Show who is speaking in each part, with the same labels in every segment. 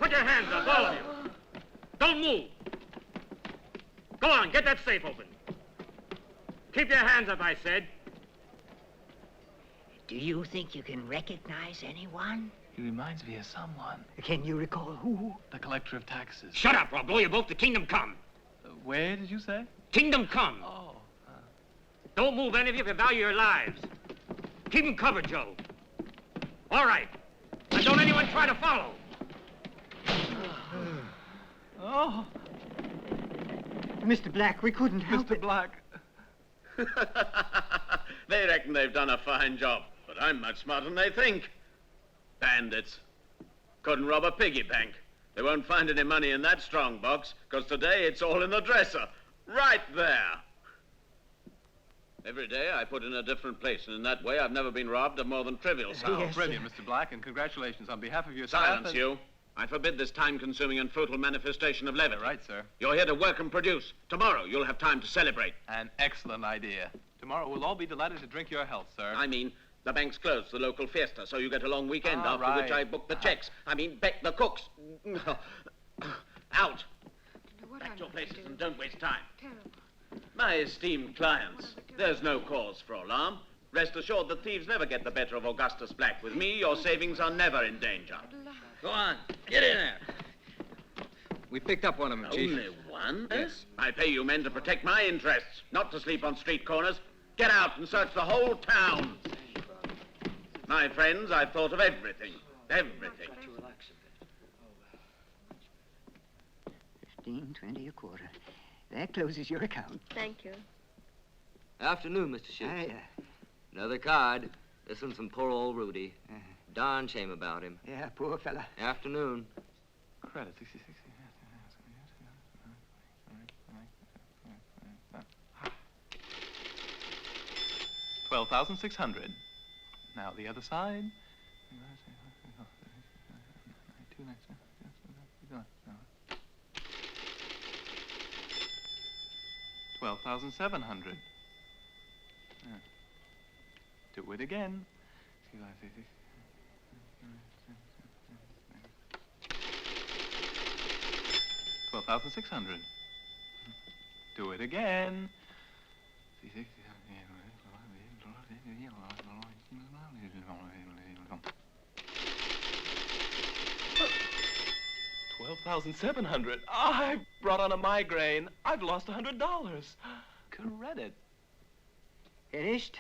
Speaker 1: Put your hands up, all of you. Don't move. Go on, get that safe open. Keep your hands up, I said.
Speaker 2: Do you think you can recognize anyone?
Speaker 3: He reminds me of someone.
Speaker 2: Can you recall who?
Speaker 3: The collector of taxes.
Speaker 1: Shut up, or I'll blow you both to Kingdom Come.
Speaker 3: Where did you say?
Speaker 1: Kingdom Come.
Speaker 3: Oh.
Speaker 1: Don't move, any of you, if you value your lives. Keep them covered, Joe. All right. And don't anyone try to follow.
Speaker 3: Oh.
Speaker 2: Mr. Black, we couldn't help
Speaker 3: Mr. Black.
Speaker 4: They reckon they've done a fine job, but I'm much smarter than they think. Bandits. Couldn't rob a piggy bank. They won't find any money in that strong box, because today it's all in the dresser. Right there. Every day I put in a different place, and in that way I've never been robbed of more than trivial sums.
Speaker 2: Yes.
Speaker 3: Brilliant, Mr. Black, and congratulations on behalf of your
Speaker 4: Silence,
Speaker 3: staff.
Speaker 4: you. I forbid this time-consuming and futile manifestation of levity.
Speaker 3: Right, sir.
Speaker 4: You're here to work and produce. Tomorrow you'll have time to celebrate.
Speaker 3: An excellent idea. Tomorrow we'll all be delighted to drink your health, sir.
Speaker 4: I mean, the bank's closed for the local fiesta, so you get a long weekend
Speaker 3: Ah,
Speaker 4: after which
Speaker 3: right.
Speaker 4: I book the checks. I mean, bet the cooks. Out. Back to your places and don't waste time. My esteemed clients, there's no cause for alarm. Rest assured that thieves never get the better of Augustus Black. With me, your savings are never in danger.
Speaker 5: Go on, get in there. We picked up one of them, Chief.
Speaker 4: Only one?
Speaker 5: Yes.
Speaker 4: I pay you men to protect my interests, not to sleep on street corners. Get out and search the whole town. My friends, I've thought of everything. Everything.
Speaker 2: 15, 20 a quarter. That closes your account.
Speaker 6: Thank you.
Speaker 5: Afternoon, Mr. Shipes.
Speaker 2: Hiya.
Speaker 5: Another card. This one's from poor old Rudy. Darn shame about him.
Speaker 2: Yeah, poor fella.
Speaker 5: Afternoon.
Speaker 3: Credit, 66. 12,600. Now the other side. 12,700. Do it again. 12,600. Do it again. 12,700. I brought on a migraine. I've lost $100. Credit.
Speaker 2: Finished?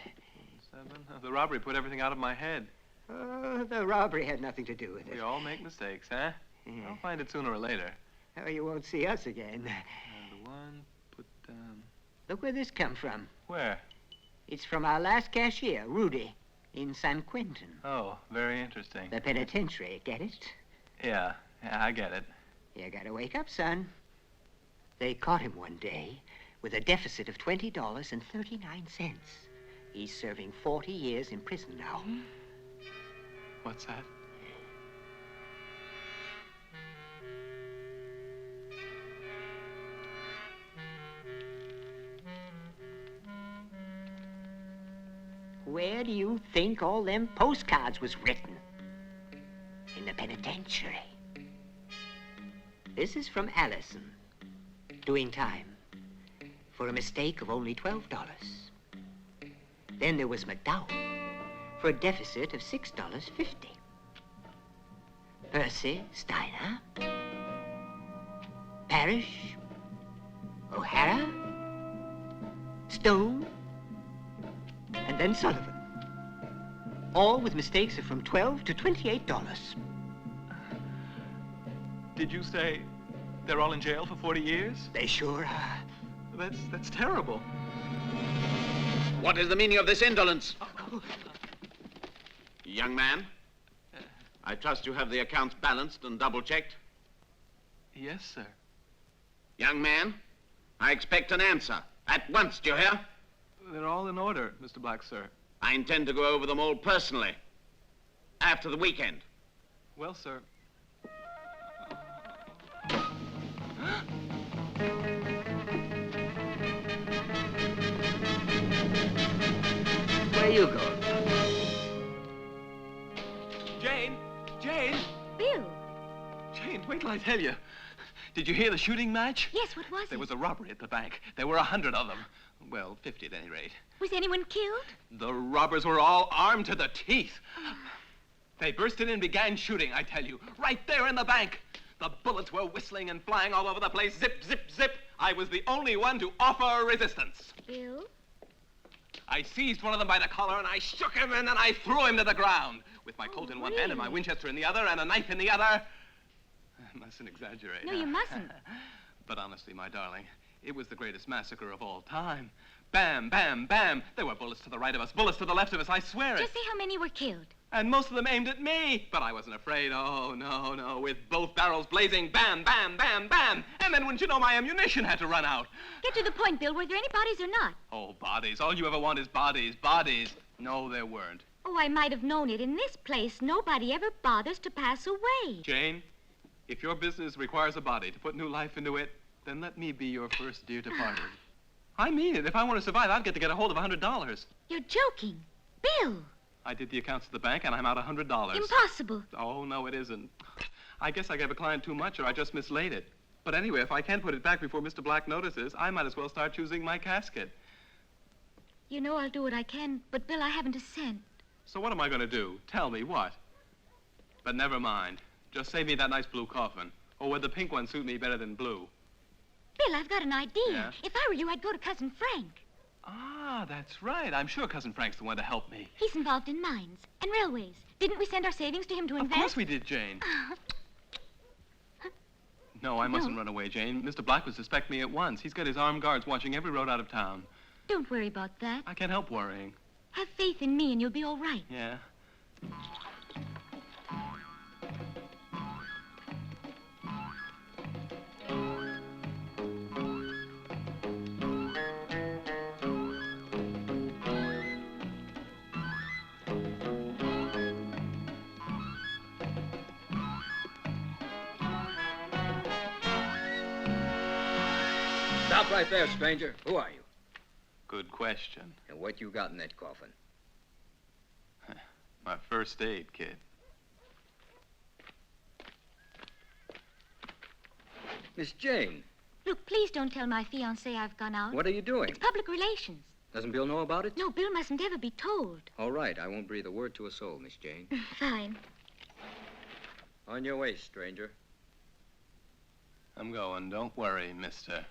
Speaker 3: 7. The robbery put everything out of my head.
Speaker 2: Oh, the robbery had nothing to do with it.
Speaker 3: We all make mistakes, huh?
Speaker 2: Yeah.
Speaker 3: I'll find it sooner or later.
Speaker 2: Oh, you won't see us again.
Speaker 3: The one put down.
Speaker 2: Look where this come from.
Speaker 3: Where?
Speaker 2: It's from our last cashier, Rudy, in San Quentin.
Speaker 3: Oh, very interesting.
Speaker 2: The penitentiary, get it?
Speaker 3: Yeah, I get it.
Speaker 2: You gotta wake up, son. They caught him one day with a deficit of $20.39. He's serving 40 years in prison now.
Speaker 3: What's that?
Speaker 2: Where do you think all them postcards was written? In the penitentiary. This is from Allison, doing time, for a mistake of only $12. Then there was McDowell, for a deficit of $6.50. Percy Steiner, Parrish, O'Hara, Stone, and then Sullivan. All with mistakes of from $12 to $28.
Speaker 3: Did you say they're all in jail for 40 years?
Speaker 2: They sure are.
Speaker 3: That's terrible.
Speaker 4: What is the meaning of this indolence? Young man, I trust you have the accounts balanced and double-checked?
Speaker 3: Yes, sir.
Speaker 4: Young man, I expect an answer. At once, do you hear?
Speaker 3: They're all in order, Mr. Black, sir.
Speaker 4: I intend to go over them all personally. After the weekend.
Speaker 3: Well, sir.
Speaker 5: Where you going?
Speaker 3: Jane! Jane!
Speaker 6: Bill.
Speaker 3: Jane, wait till I tell you. Did you hear the shooting match?
Speaker 6: Yes, what was
Speaker 3: There
Speaker 6: it?
Speaker 3: was a robbery at the bank. There were 100 of them. Well, 50 at any rate.
Speaker 6: Was anyone killed?
Speaker 3: The robbers were all armed to the teeth. They burst in and began shooting, I tell you, right there in the bank. The bullets were whistling and flying all over the place. Zip, zip, zip. I was the only one to offer resistance.
Speaker 6: Bill?
Speaker 3: I seized one of them by the collar and I shook him and then I threw him to the ground. With my Colt in one hand and my
Speaker 6: really?
Speaker 3: Winchester in the other and a knife in the other. I mustn't exaggerate.
Speaker 6: No, you mustn't.
Speaker 3: But honestly, my darling, it was the greatest massacre of all time. Bam, bam, bam. There were bullets to the right of us, bullets to the left of us, I swear it.
Speaker 6: Just say how many were killed.
Speaker 3: And most of them aimed at me. But I wasn't afraid. Oh, no, no. With both barrels blazing, bam, bam, bam, bam. And then, wouldn't you know, my ammunition had to run out.
Speaker 6: Get to the point, Bill. Were there any bodies or not?
Speaker 3: Oh, bodies. All you ever want is bodies, bodies. No, there weren't.
Speaker 6: Oh, I might have known it. In this place, nobody ever bothers to pass away.
Speaker 3: Jane, if your business requires a body to put new life into it, then let me be your first dear departed. I mean it. If I want to survive, I'll get a hold of $100.
Speaker 6: You're joking. Bill!
Speaker 3: I did the accounts at the bank, and I'm out $100.
Speaker 6: Impossible.
Speaker 3: Oh, no, it isn't. I guess I gave a client too much, or I just mislaid it. But anyway, if I can't put it back before Mr. Black notices, I might as well start choosing my casket.
Speaker 6: You know I'll do what I can, but Bill, I haven't a cent.
Speaker 3: So what am I going to do? Tell me, what? But never mind. Just save me that nice blue coffin. Or would the pink one suit me better than blue?
Speaker 6: Bill, I've got an idea.
Speaker 3: Yeah?
Speaker 6: If I were you, I'd go to Cousin Frank.
Speaker 3: Ah, that's right. I'm sure Cousin Frank's the one to help me.
Speaker 6: He's involved in mines and railways. Didn't we send our savings to him to
Speaker 3: Of
Speaker 6: invest?
Speaker 3: course we did, Jane. No, I mustn't run away, Jane. Mr. Black would suspect me at once. He's got his armed guards watching every road out of town.
Speaker 6: Don't worry about that.
Speaker 3: I can't help worrying.
Speaker 6: Have faith in me and you'll be all right.
Speaker 3: Yeah.
Speaker 5: Stop right there, stranger. Who are you?
Speaker 3: Good question.
Speaker 5: And what you got in that coffin?
Speaker 3: My first aid kit.
Speaker 5: Miss Jane,
Speaker 6: Look, please don't tell my fiancé I've gone out.
Speaker 5: what are you doing?
Speaker 6: It's public relations.
Speaker 5: Doesn't Bill know about it?
Speaker 6: No, Bill mustn't ever be told.
Speaker 5: All right, I won't breathe a word to a soul, Miss Jane.
Speaker 6: Fine.
Speaker 5: On your way, stranger.
Speaker 3: I'm going. Don't worry, mister.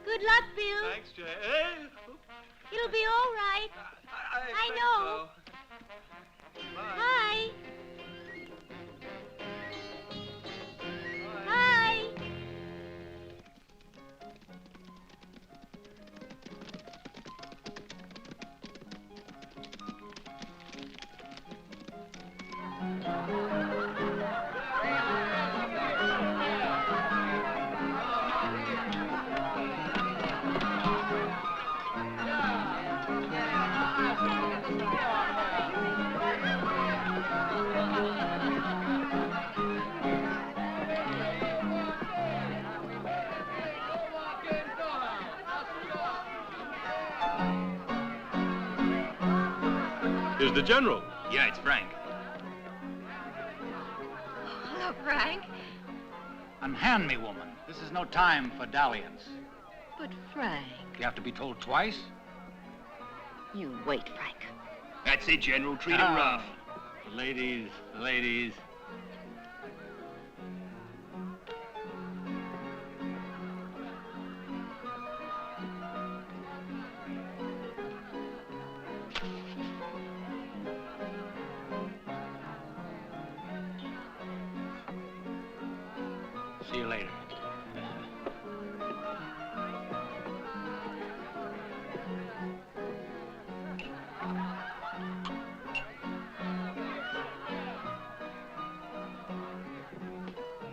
Speaker 6: Good luck, Bill.
Speaker 3: Thanks, Jane. Hey.
Speaker 6: It'll be all right. I know. Bye. Bye.
Speaker 7: Is the General?
Speaker 8: Yeah, it's Frank.
Speaker 6: Hello, Frank.
Speaker 9: Unhand me, woman. This is no time for dalliance.
Speaker 6: But, Frank...
Speaker 9: You have to be told twice?
Speaker 6: You wait, Frank.
Speaker 8: That's it, General. Treat him rough.
Speaker 9: Ladies, ladies. See you later.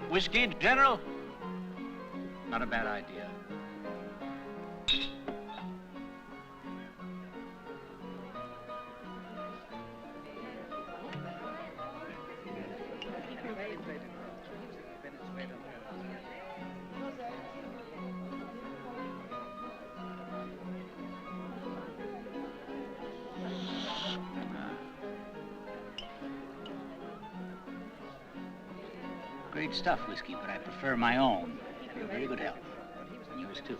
Speaker 9: Whiskey, General? Not a bad idea. Great stuff, whiskey, but I prefer my own. You're very good health. And yours, too.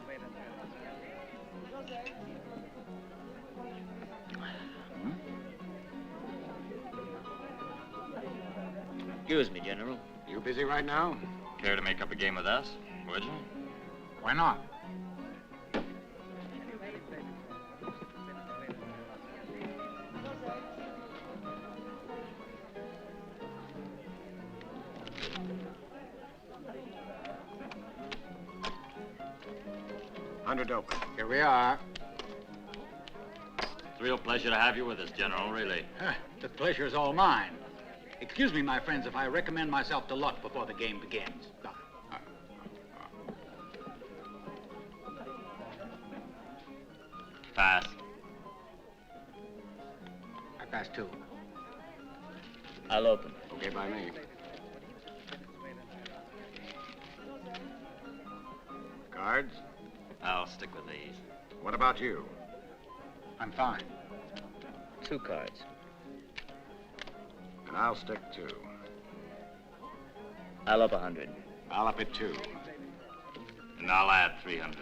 Speaker 5: Excuse me, General.
Speaker 9: You busy right now?
Speaker 8: Care to make up a game with us, would you?
Speaker 9: Why not?
Speaker 7: $100 open.
Speaker 9: Here we are.
Speaker 8: It's a real pleasure to have you with us, General, really.
Speaker 9: The pleasure is all mine. Excuse me, my friends, if I recommend myself to luck before the game begins.
Speaker 8: Pass.
Speaker 9: I pass too.
Speaker 5: I'll open.
Speaker 7: Okay by me. Cards?
Speaker 8: I'll stick with these.
Speaker 7: What about you?
Speaker 9: I'm fine.
Speaker 5: 2 cards.
Speaker 7: And I'll stick 2.
Speaker 5: I'll up 100.
Speaker 7: I'll up it 2.
Speaker 8: And I'll add 300.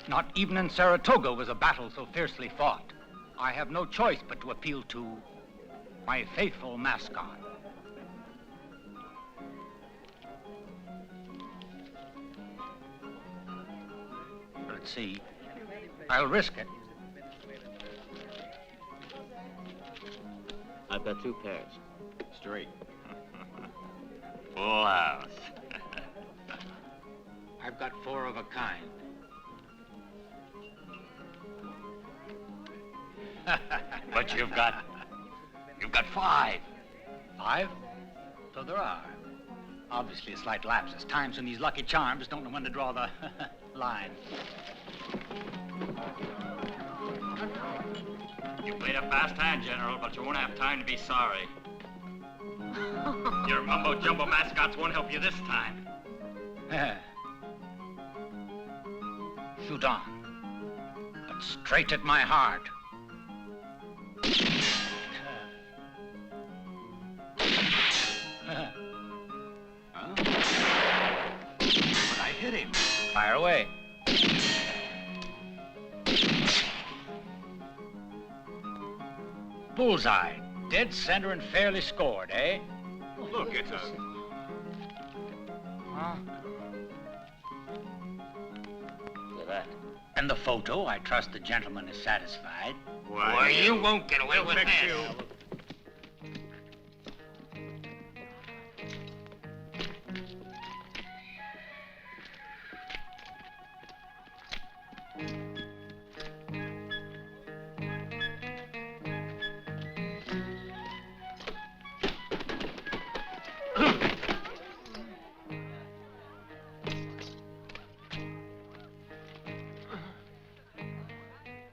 Speaker 9: Not even in Saratoga was a battle so fiercely fought. I have no choice but to appeal to my faithful mascot. Let's see. I'll risk it.
Speaker 5: I've got 2 pairs.
Speaker 7: Straight.
Speaker 8: Full house.
Speaker 9: I've got 4 of a kind.
Speaker 8: But you've got 5.
Speaker 9: 5? So there are. Obviously a slight lapse. There's times when these lucky charms don't know when to draw the line.
Speaker 8: You played a fast hand, General, but you won't have time to be sorry. Your mumbo-jumbo mascots won't help you this time.
Speaker 9: Shoot on. But straight at my heart.
Speaker 8: But I hit him.
Speaker 9: Fire away. Bullseye. Dead center and fairly scored, eh?
Speaker 7: Look, it's a...
Speaker 9: Huh?
Speaker 5: Look at that.
Speaker 9: And the photo, I trust the gentleman is satisfied.
Speaker 8: Why, you won't get away with this.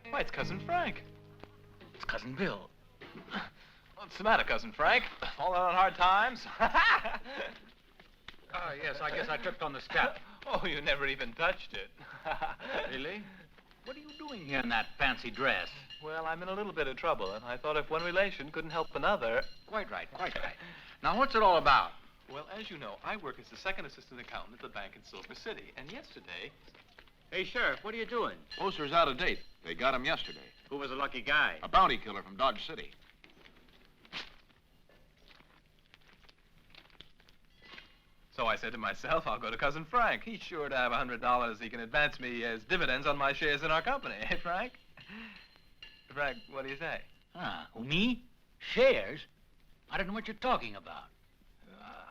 Speaker 3: Why, it's Cousin Frank.
Speaker 9: It's Cousin Bill.
Speaker 3: What's the matter, Cousin Frank? Falling on hard times?
Speaker 9: Yes, I guess I tripped on the step.
Speaker 3: Oh, you never even touched it.
Speaker 9: Really? What are you doing here in that fancy dress?
Speaker 3: Well, I'm in a little bit of trouble, and I thought if one relation couldn't help another...
Speaker 9: Quite right, quite right. Now, what's it all about?
Speaker 3: Well, as you know, I work as the second assistant accountant at the bank in Silver City, and yesterday...
Speaker 1: Hey, Sheriff, what are you doing?
Speaker 7: Poster's out of date. They got him yesterday.
Speaker 1: Who was the lucky guy?
Speaker 7: A bounty killer from Dodge City.
Speaker 3: So I said to myself, I'll go to Cousin Frank. He's sure to have $100 he can advance me as dividends on my shares in our company. Eh, Frank? Frank, what do you say?
Speaker 9: Who, me? Shares? I don't know what you're talking about.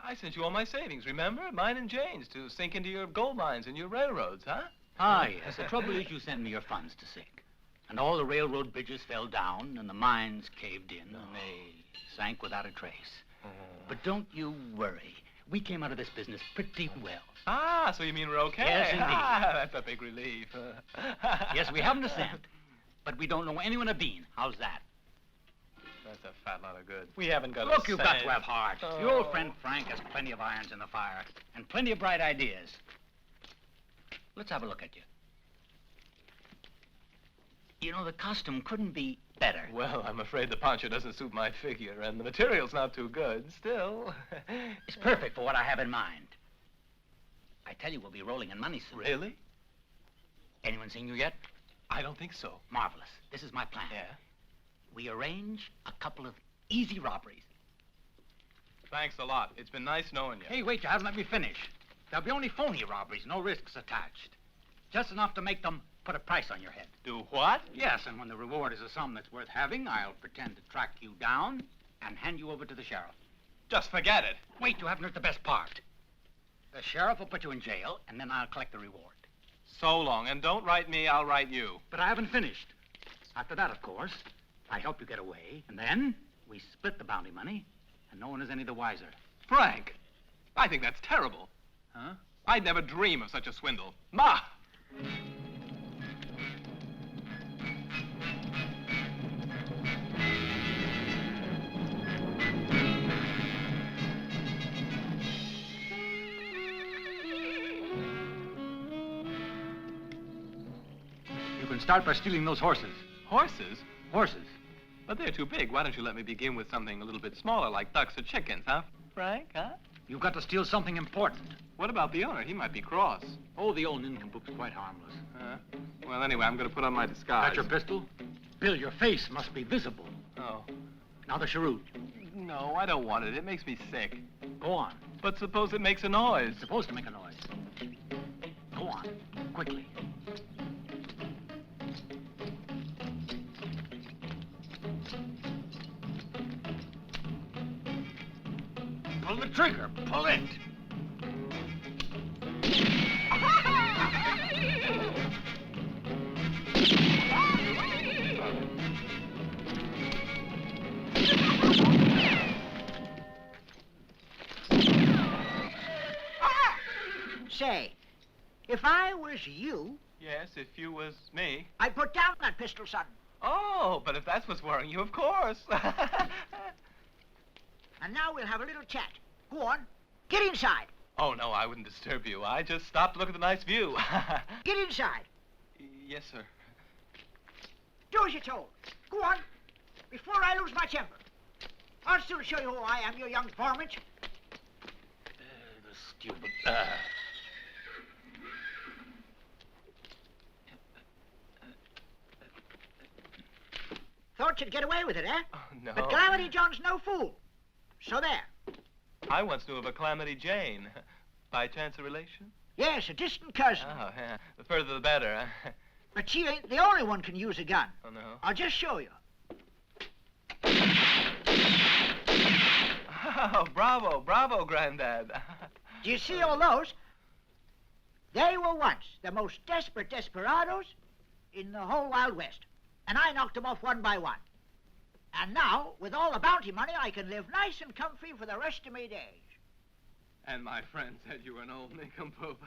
Speaker 3: I sent you all my savings, remember? Mine and Jane's to sink into your gold mines and your railroads, huh?
Speaker 9: Ah, yes. The trouble is you sent me your funds to sink. And all the railroad bridges fell down, and the mines caved in, and they sank without a trace. But don't you worry. We came out of this business pretty well.
Speaker 3: Ah, so you mean we're okay?
Speaker 9: Yes, indeed.
Speaker 3: Ah, that's a big relief.
Speaker 9: Yes, we haven't a cent, but we don't know anyone a bean. How's that?
Speaker 3: That's a fat lot of good. We haven't got
Speaker 9: Look,
Speaker 3: a
Speaker 9: you've
Speaker 3: cent.
Speaker 9: got to have heart. Your old friend Frank has plenty of irons in the fire and plenty of bright ideas. Let's have a look at you. You know, the costume couldn't be better.
Speaker 3: Well, I'm afraid the poncho doesn't suit my figure, and the material's not too good. Still...
Speaker 9: It's perfect for what I have in mind. I tell you, we'll be rolling in money soon.
Speaker 3: Really?
Speaker 9: Anyone seen you yet?
Speaker 3: I don't think so.
Speaker 9: Marvelous. This is my plan.
Speaker 3: Yeah?
Speaker 9: We arrange a couple of easy robberies.
Speaker 3: Thanks a lot. It's been nice knowing you.
Speaker 9: Hey, wait, you haven't let me finish. There'll be only phony robberies, no risks attached. Just enough to make them put a price on your head.
Speaker 3: Do what?
Speaker 9: Yes, and when the reward is a sum that's worth having, I'll pretend to track you down and hand you over to the sheriff.
Speaker 3: Just forget it.
Speaker 9: Wait, you haven't heard the best part. The sheriff will put you in jail, and then I'll collect the reward.
Speaker 3: So long, and don't write me, I'll write you.
Speaker 9: But I haven't finished. After that, of course, I help you get away, and then we split the bounty money, and no one is any the wiser.
Speaker 3: Frank, I think that's terrible.
Speaker 9: Huh?
Speaker 3: I'd never dream of such a swindle. Ma!
Speaker 9: You can start by stealing those horses.
Speaker 3: Horses?
Speaker 9: Horses.
Speaker 3: But they're too big. Why don't you let me begin with something a little bit smaller, like ducks or chickens, huh, Frank, huh?
Speaker 9: You've got to steal something important.
Speaker 3: What about the owner? He might be cross.
Speaker 9: Oh, the old nincompoop's quite harmless.
Speaker 3: Well, anyway, I'm going to put on my disguise.
Speaker 9: Got your pistol? Bill, your face must be visible.
Speaker 3: Oh.
Speaker 9: Now the cheroot.
Speaker 3: No, I don't want it. It makes me sick.
Speaker 9: Go on.
Speaker 3: But suppose it makes a noise.
Speaker 9: It's supposed to make a noise. Go on. Quickly. Pull the trigger. Pull it.
Speaker 2: Say, if I was you,
Speaker 3: Yes, if you was me.
Speaker 2: I'd put down that pistol, son.
Speaker 3: Oh, but if that's what's worrying you, of course.
Speaker 2: And now we'll have a little chat. Go on. Get inside.
Speaker 3: Oh, no, I wouldn't disturb you. I just stopped to look at the nice view.
Speaker 2: Get inside.
Speaker 3: Yes, sir.
Speaker 2: Do as you're told. Go on. Before I lose my temper. I'll still show you who I am, you young varmint.
Speaker 9: The stupid...
Speaker 2: Thought you'd get away with it, eh?
Speaker 3: Oh, no.
Speaker 2: But Calamity John's no fool. So there.
Speaker 3: I once knew of a Calamity Jane. By chance a relation?
Speaker 2: Yes, a distant cousin.
Speaker 3: Oh, yeah. The further the better.
Speaker 2: But she ain't the only one can use a gun.
Speaker 3: Oh, no.
Speaker 2: I'll just show you.
Speaker 3: Oh, bravo, bravo, Granddad.
Speaker 2: Do you see all those? They were once the most desperate desperados in the whole Wild West. And I knocked them off one by one. And now, with all the bounty money, I can live nice and comfy for the rest of my days.
Speaker 3: And my friend said you were an old nincompoop.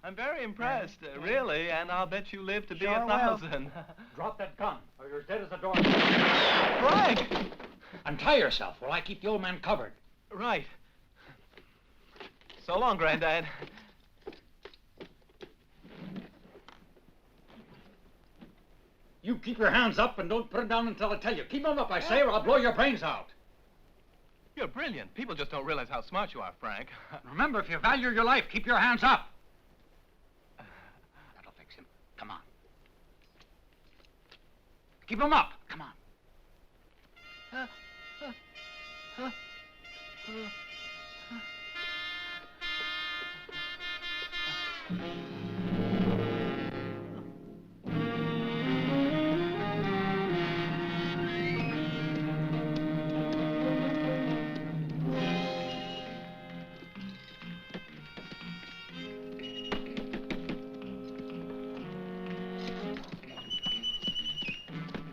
Speaker 3: I'm very impressed, really, and I'll bet you live to be
Speaker 2: Sure will.
Speaker 3: 1,000.
Speaker 9: Drop that gun, or you're as dead as a door.
Speaker 3: Frank!
Speaker 9: Untie yourself while I keep the old man covered.
Speaker 3: Right. So long, Granddad.
Speaker 9: You keep your hands up and don't put them down until I tell you. Keep them up, I say, or I'll blow your brains out.
Speaker 3: You're brilliant. People just don't realize how smart you are, Frank.
Speaker 9: Remember, if you value your life, keep your hands up. That'll fix him. Come on. Keep them up. Come on.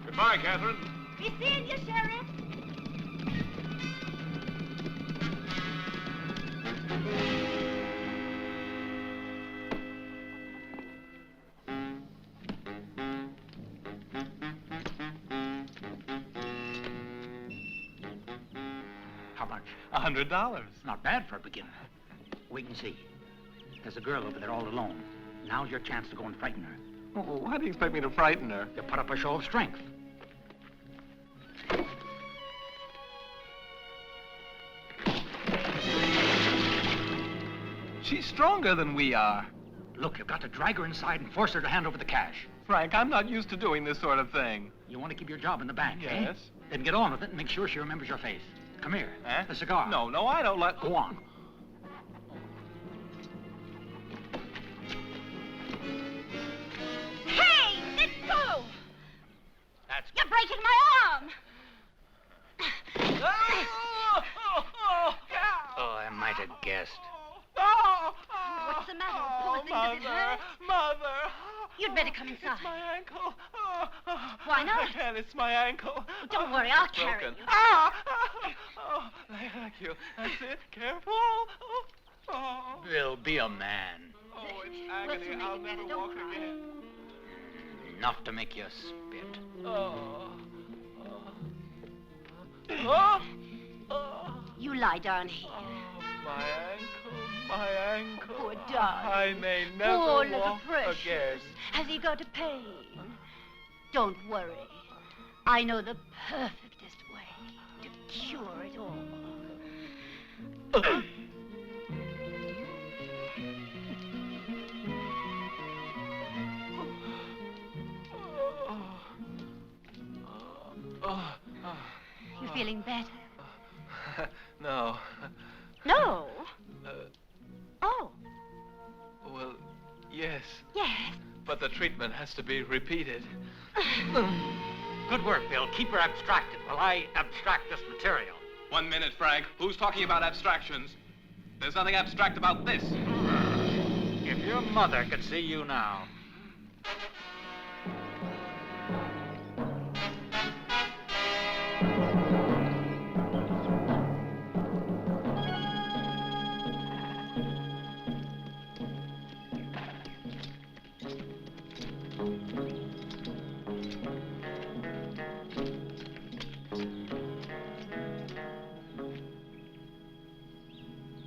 Speaker 7: Goodbye, Catherine.
Speaker 6: Be seeing you, Sheriff.
Speaker 9: How much?
Speaker 3: $100.
Speaker 9: Not bad for a beginner. Wait and see. There's a girl over there all alone. Now's your chance to go and frighten her.
Speaker 3: Oh, why do you expect me to frighten her?
Speaker 9: You put up a show of strength.
Speaker 3: She's stronger than we are.
Speaker 9: Look, you've got to drag her inside and force her to hand over the cash.
Speaker 3: Frank, I'm not used to doing this sort of thing.
Speaker 9: You want to keep your job in the bank, eh?
Speaker 3: Yes.
Speaker 9: Then get on with it and make sure she remembers your face. Come here.
Speaker 3: Huh?
Speaker 9: The cigar.
Speaker 3: No, I don't like...
Speaker 9: Go on.
Speaker 6: Hey, let go!
Speaker 9: That's...
Speaker 6: You're breaking my arm!
Speaker 9: Oh, I might have guessed.
Speaker 6: What's the matter? Poor thing, does it hurt?
Speaker 3: Mother!
Speaker 6: You'd better come inside.
Speaker 3: It's my ankle.
Speaker 6: Why not?
Speaker 3: I can't, it's my ankle.
Speaker 6: Don't worry, I'll carry
Speaker 3: Broken.
Speaker 6: you.
Speaker 3: Oh, thank you. That's it. Careful. Oh.
Speaker 9: Bill, be a man.
Speaker 3: Oh, it's
Speaker 6: What's
Speaker 3: agony.
Speaker 6: the
Speaker 3: I'll
Speaker 6: matter?
Speaker 3: never
Speaker 6: Don't
Speaker 3: walk
Speaker 6: cry.
Speaker 3: again.
Speaker 9: Enough to make you spit.
Speaker 3: Oh.
Speaker 6: You lie down here.
Speaker 3: My ankle, my ankle.
Speaker 6: Poor darling.
Speaker 3: I may never
Speaker 6: Poor little
Speaker 3: walk
Speaker 6: precious.
Speaker 3: again.
Speaker 6: Has he got a pain? Don't worry. I know the perfectest way to cure it all. You feeling better?
Speaker 3: No.
Speaker 6: No. Oh,
Speaker 3: Well, yes.
Speaker 6: yes.
Speaker 3: But the treatment has to be repeated.
Speaker 9: Good work, Bill. Keep her abstracted while I abstract this material.
Speaker 3: 1 minute, Frank. Who's talking about abstractions? There's nothing abstract about this.
Speaker 9: If your mother could see you now.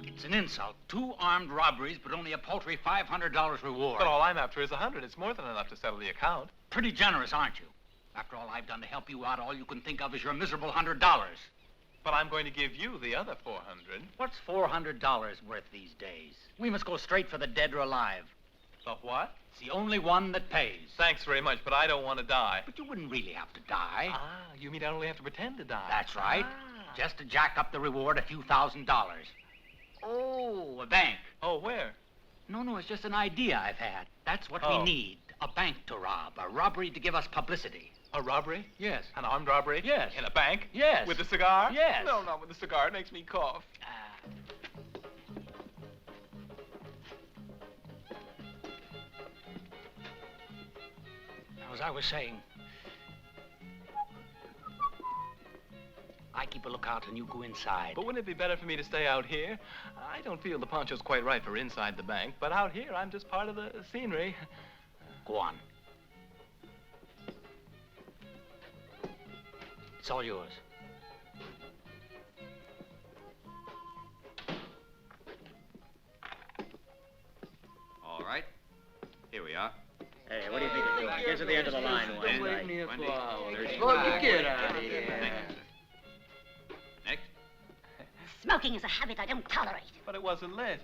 Speaker 9: It's an insult. 2 armed robberies, but only a paltry $500 reward.
Speaker 3: But all I'm after is 100. It's more than enough to settle the account.
Speaker 9: Pretty generous, aren't you? After all I've done to help you out, all you can think of is your miserable $100.
Speaker 3: But I'm going to give you the other 400.
Speaker 9: What's $400 worth these days? We must go straight for the dead or alive.
Speaker 3: The what?
Speaker 9: It's the only one that pays.
Speaker 3: Thanks very much, but I don't want to die.
Speaker 9: But you wouldn't really have to die.
Speaker 3: Ah, you mean I only have to pretend to die?
Speaker 9: That's right.
Speaker 3: Ah.
Speaker 9: Just to jack up the reward a few $1,000s. Oh, a bank.
Speaker 3: Oh, where?
Speaker 9: No, it's just an idea I've had. That's what
Speaker 3: Oh.
Speaker 9: we need. A bank to rob. A robbery to give us publicity.
Speaker 3: A robbery?
Speaker 9: Yes.
Speaker 3: An armed robbery?
Speaker 9: Yes.
Speaker 3: In a bank?
Speaker 9: Yes.
Speaker 3: With a cigar?
Speaker 9: Yes.
Speaker 3: No, not with the cigar. It makes me cough.
Speaker 9: As I was saying, I keep a lookout and you go inside.
Speaker 3: But wouldn't it be better for me to stay out here? I don't feel the poncho's quite right for inside the bank, but out here I'm just part of the scenery.
Speaker 9: Go on. It's all yours.
Speaker 5: All right. Here we are.
Speaker 2: Hey, what do you think of doing?
Speaker 10: Get to the end of the line,
Speaker 5: Wendy.
Speaker 10: Wendy.
Speaker 5: Wendy.
Speaker 10: Well, you get out of here.
Speaker 3: Next.
Speaker 6: Smoking is a habit I don't tolerate.
Speaker 3: But it wasn't lit.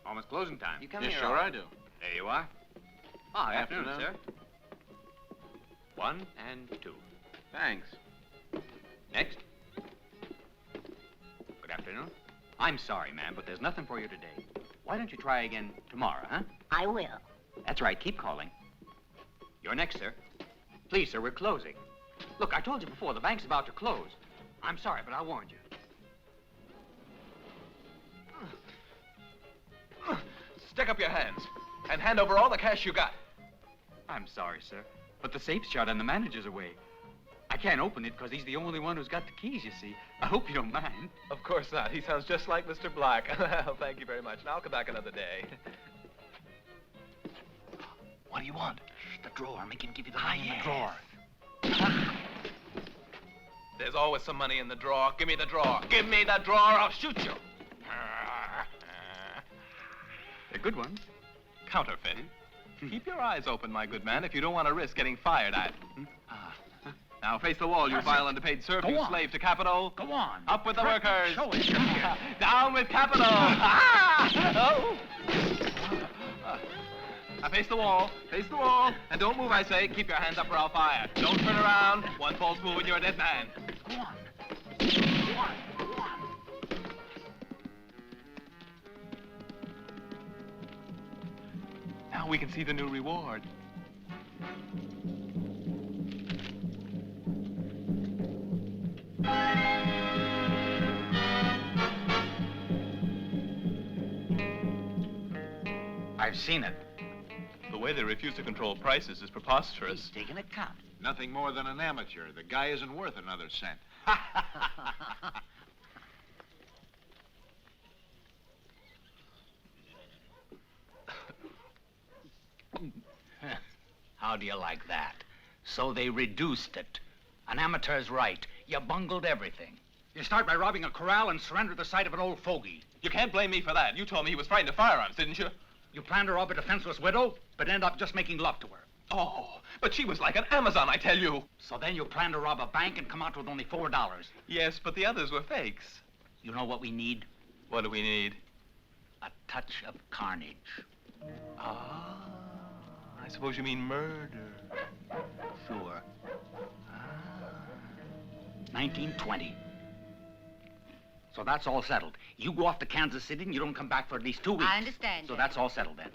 Speaker 8: Almost closing time.
Speaker 5: You come
Speaker 3: Yes,
Speaker 5: here.
Speaker 3: sure I do.
Speaker 8: There you are.
Speaker 5: Oh,
Speaker 8: Afternoon, sir. 1 and 2.
Speaker 3: Thanks.
Speaker 8: Next. Good afternoon. I'm sorry, ma'am, but there's nothing for you today. Why don't you try again tomorrow, huh?
Speaker 6: I will.
Speaker 8: That's right. Keep calling. You're next, sir. Please, sir, we're closing. Look, I told you before, the bank's about to close. I'm sorry, but I warned you.
Speaker 3: Stick up your hands and hand over all the cash you got.
Speaker 8: I'm sorry, sir, but the safe's shut and the manager's away. I can't open it because he's the only one who's got the keys, you see. I hope you don't mind.
Speaker 3: Of course not. He sounds just like Mr. Black. Well, thank you very much. And I'll come back another day.
Speaker 9: What do you want? Shh, the drawer. Make him give you the money in the drawer.
Speaker 3: There's always some money in the drawer. Give me the drawer. Give me the drawer. I'll shoot you.
Speaker 8: They're good ones.
Speaker 3: Counterfeit. Keep your eyes open, my good man, if you don't want to risk getting fired at. Now face the wall, you vile underpaid serf,
Speaker 9: Go
Speaker 3: you
Speaker 9: on.
Speaker 3: slave to capital.
Speaker 9: Go on.
Speaker 3: Up with the workers.
Speaker 9: Show us your here.
Speaker 3: Down with capital. Oh. Now face the wall. Face the wall. And don't move, I say. Keep your hands up or I'll fire. Don't turn around. One false move and you're a dead man.
Speaker 9: Go on. Go on. Go on.
Speaker 3: Now we can see the new reward.
Speaker 9: I've seen it.
Speaker 3: The way they refuse to control prices is preposterous.
Speaker 9: He's taking account.
Speaker 7: Nothing more than an amateur. The guy isn't worth another cent.
Speaker 9: How do you like that? So they reduced it. An amateur's right. You bungled everything. You start by robbing a corral and surrender the sight of an old fogey.
Speaker 3: You can't blame me for that. You told me he was frightened of firearms, didn't you?
Speaker 9: You planned to rob a defenseless widow, but end up just making love to her.
Speaker 3: Oh, but she was like an Amazon, I tell you.
Speaker 9: So then you planned to rob a bank and come out with only $4.
Speaker 3: Yes, but the others were fakes.
Speaker 9: You know what we need?
Speaker 3: What do we need?
Speaker 9: A touch of carnage.
Speaker 3: Ah, I suppose you mean murder.
Speaker 9: Sure. 1920. So that's all settled. You go off to Kansas City and you don't come back for at least 2 weeks.
Speaker 6: I understand,
Speaker 9: So
Speaker 6: Dad.
Speaker 9: that's all settled then.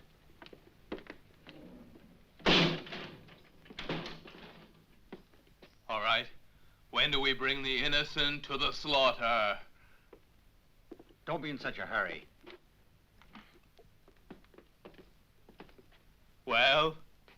Speaker 3: All right. When do we bring the innocent to the slaughter?
Speaker 9: Don't be in such a hurry.
Speaker 3: Well,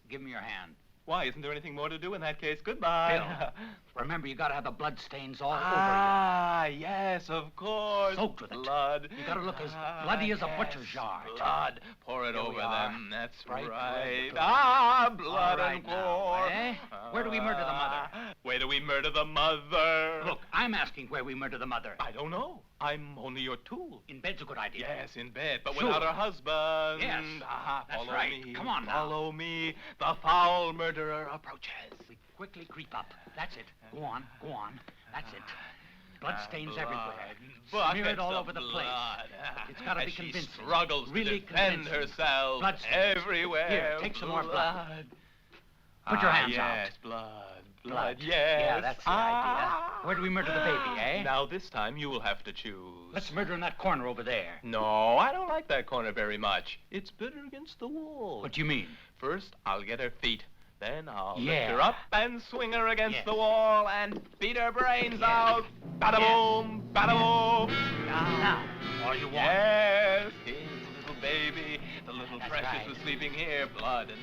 Speaker 9: Give me your hand.
Speaker 3: why, isn't there anything more to do in that case? Goodbye.
Speaker 9: Bill, remember, you gotta have the blood stains all
Speaker 3: Ah, yes, of course.
Speaker 9: Soaked with it.
Speaker 3: Blood.
Speaker 9: You gotta look as bloody as a butcher's yard.
Speaker 3: Blood. Pour it
Speaker 9: Here we
Speaker 3: over
Speaker 9: are.
Speaker 3: them. That's
Speaker 9: Right,
Speaker 3: right.
Speaker 9: good.
Speaker 3: Ah, blood
Speaker 9: All right
Speaker 3: and
Speaker 9: now,
Speaker 3: gore.
Speaker 9: eh? Where do we murder the mother?
Speaker 3: Where do we murder the mother?
Speaker 9: Look, I'm asking where we murder the mother.
Speaker 3: I don't know. I'm only your tool.
Speaker 9: In bed's a good idea.
Speaker 3: Yes, in bed, but
Speaker 9: Sure.
Speaker 3: without her husband.
Speaker 9: Yes,
Speaker 3: Ah,
Speaker 9: that's
Speaker 3: follow
Speaker 9: right.
Speaker 3: me.
Speaker 9: Come on now.
Speaker 3: Follow me. The foul murderer approaches.
Speaker 9: We quickly creep up. That's it. Go on, go on. That's it. Blood stains everywhere. Smear it all over the place. It's gotta
Speaker 3: As
Speaker 9: be
Speaker 3: she
Speaker 9: convincing.
Speaker 3: struggles
Speaker 9: Really
Speaker 3: to defend
Speaker 9: convincing.
Speaker 3: herself.
Speaker 9: Blood stains.
Speaker 3: Everywhere.
Speaker 9: Here, take some more blood. Put
Speaker 3: Ah,
Speaker 9: your hands
Speaker 3: yes,
Speaker 9: out.
Speaker 3: blood, yes.
Speaker 9: Yeah, that's the idea. Where do we murder the baby, eh?
Speaker 3: Now, this time, you will have to choose.
Speaker 9: Let's murder in that corner over there.
Speaker 3: No, I don't like that corner very much. It's bitter against the wall.
Speaker 9: What do you mean?
Speaker 3: First, I'll get her feet. Then I'll
Speaker 9: Yeah.
Speaker 3: lift her up and swing her against
Speaker 9: Yes.
Speaker 3: the wall and beat her brains
Speaker 9: Yeah.
Speaker 3: out. Bada boom, bada boom.
Speaker 9: Now, all you want.
Speaker 3: Yes, here's the little baby. The little
Speaker 9: That's
Speaker 3: precious
Speaker 9: right.
Speaker 3: is sleeping here. Blood and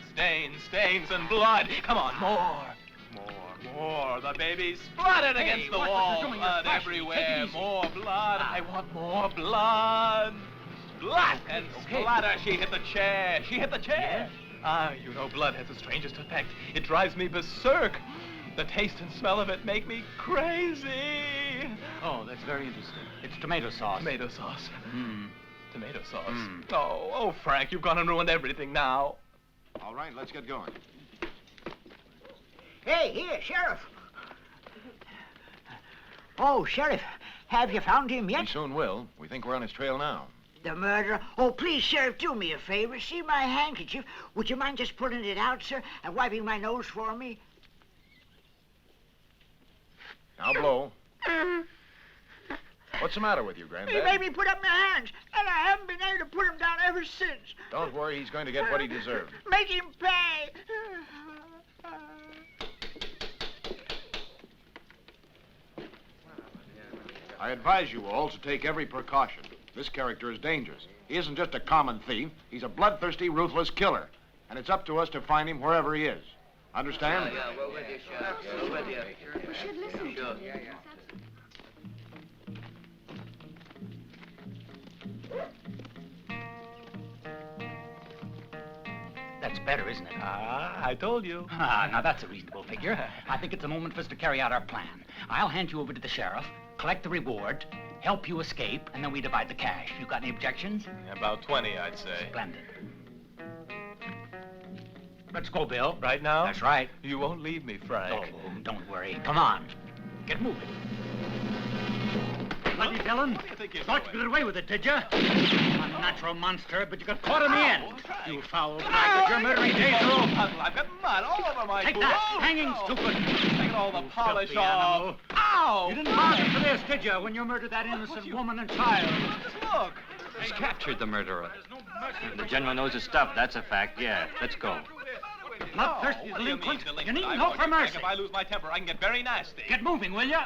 Speaker 3: stains and blood. Come on, more. The baby's splattered
Speaker 9: Hey,
Speaker 3: against the
Speaker 9: watch what
Speaker 3: wall.
Speaker 9: you're doing. You're
Speaker 3: Blood
Speaker 9: flashing. Take it
Speaker 3: everywhere.
Speaker 9: easy.
Speaker 3: More blood.
Speaker 9: Ah.
Speaker 3: I want more blood. Splat and
Speaker 9: okay.
Speaker 3: splatter. She hit the chair. She hit the chair.
Speaker 9: Yes.
Speaker 3: Ah, you know, blood has the strangest effect. It drives me berserk. The taste and smell of it make me crazy.
Speaker 9: Oh, that's very interesting. It's tomato sauce.
Speaker 3: Tomato sauce.
Speaker 9: Mm.
Speaker 3: Tomato sauce.
Speaker 9: Mm.
Speaker 3: Oh, Frank, you've gone and ruined everything now.
Speaker 7: All right, let's get going.
Speaker 2: Hey, here, Sheriff. Oh, Sheriff, have you found him
Speaker 7: We
Speaker 2: yet?
Speaker 7: soon will. We think we're on his trail now.
Speaker 2: The murderer? Oh, please, Sheriff, do me a favor. See my handkerchief? Would you mind just pulling it out, sir, and wiping my nose for me?
Speaker 7: Now blow. What's the matter with you,
Speaker 2: He
Speaker 7: Granddad?
Speaker 2: made me put up my hands, and I haven't been able to put them down ever since.
Speaker 7: Don't worry, he's going to get what he deserved.
Speaker 2: Make him pay.
Speaker 7: I advise you all to take every precaution. This character is dangerous. He isn't just a common thief. He's a bloodthirsty, ruthless killer. And it's up to us to find him wherever he is. Understand?
Speaker 5: Yeah, we're with you, Sheriff. We're with you.
Speaker 6: We should listen.
Speaker 5: Sure.
Speaker 9: That's better, isn't it?
Speaker 8: I told you.
Speaker 9: Now that's a reasonable figure. I think it's a moment for us to carry out our plan. I'll hand you over to the sheriff, collect the reward, help you escape, and then we divide the cash. You got any objections?
Speaker 3: About 20, I'd say.
Speaker 9: Splendid. Let's go, Bill.
Speaker 3: Right now?
Speaker 9: That's right.
Speaker 3: You won't leave me, Frank.
Speaker 9: Oh, don't worry. Come on. Get moving. Bloody villain.
Speaker 3: What do you think you're
Speaker 9: Thought you
Speaker 3: doing?
Speaker 9: could get away with it, did you? Unnatural monster, but you got caught in the end. You foul bastard. Your murdering days are over.
Speaker 3: I've got mud all over my
Speaker 9: Take
Speaker 3: boots.
Speaker 9: that.
Speaker 3: Oh,
Speaker 9: Hanging's
Speaker 3: no.
Speaker 9: too good.
Speaker 3: Taking all the
Speaker 9: You
Speaker 3: polish
Speaker 9: filthy
Speaker 3: off.
Speaker 9: animal.
Speaker 3: Ow!
Speaker 9: You didn't bargain for this, did you, when you murdered that innocent woman and child?
Speaker 3: Just look.
Speaker 8: He's captured the murderer. The general knows his stuff, that's a fact, yeah. Let's go.
Speaker 9: Bloodthirsty
Speaker 3: What do you mean,
Speaker 9: delinquent. You
Speaker 3: delinquent?
Speaker 9: needn't
Speaker 3: I
Speaker 9: hope
Speaker 3: won't
Speaker 9: for
Speaker 3: get back.
Speaker 9: mercy.
Speaker 3: If I lose my temper, I can get very nasty.
Speaker 9: Get moving, will you?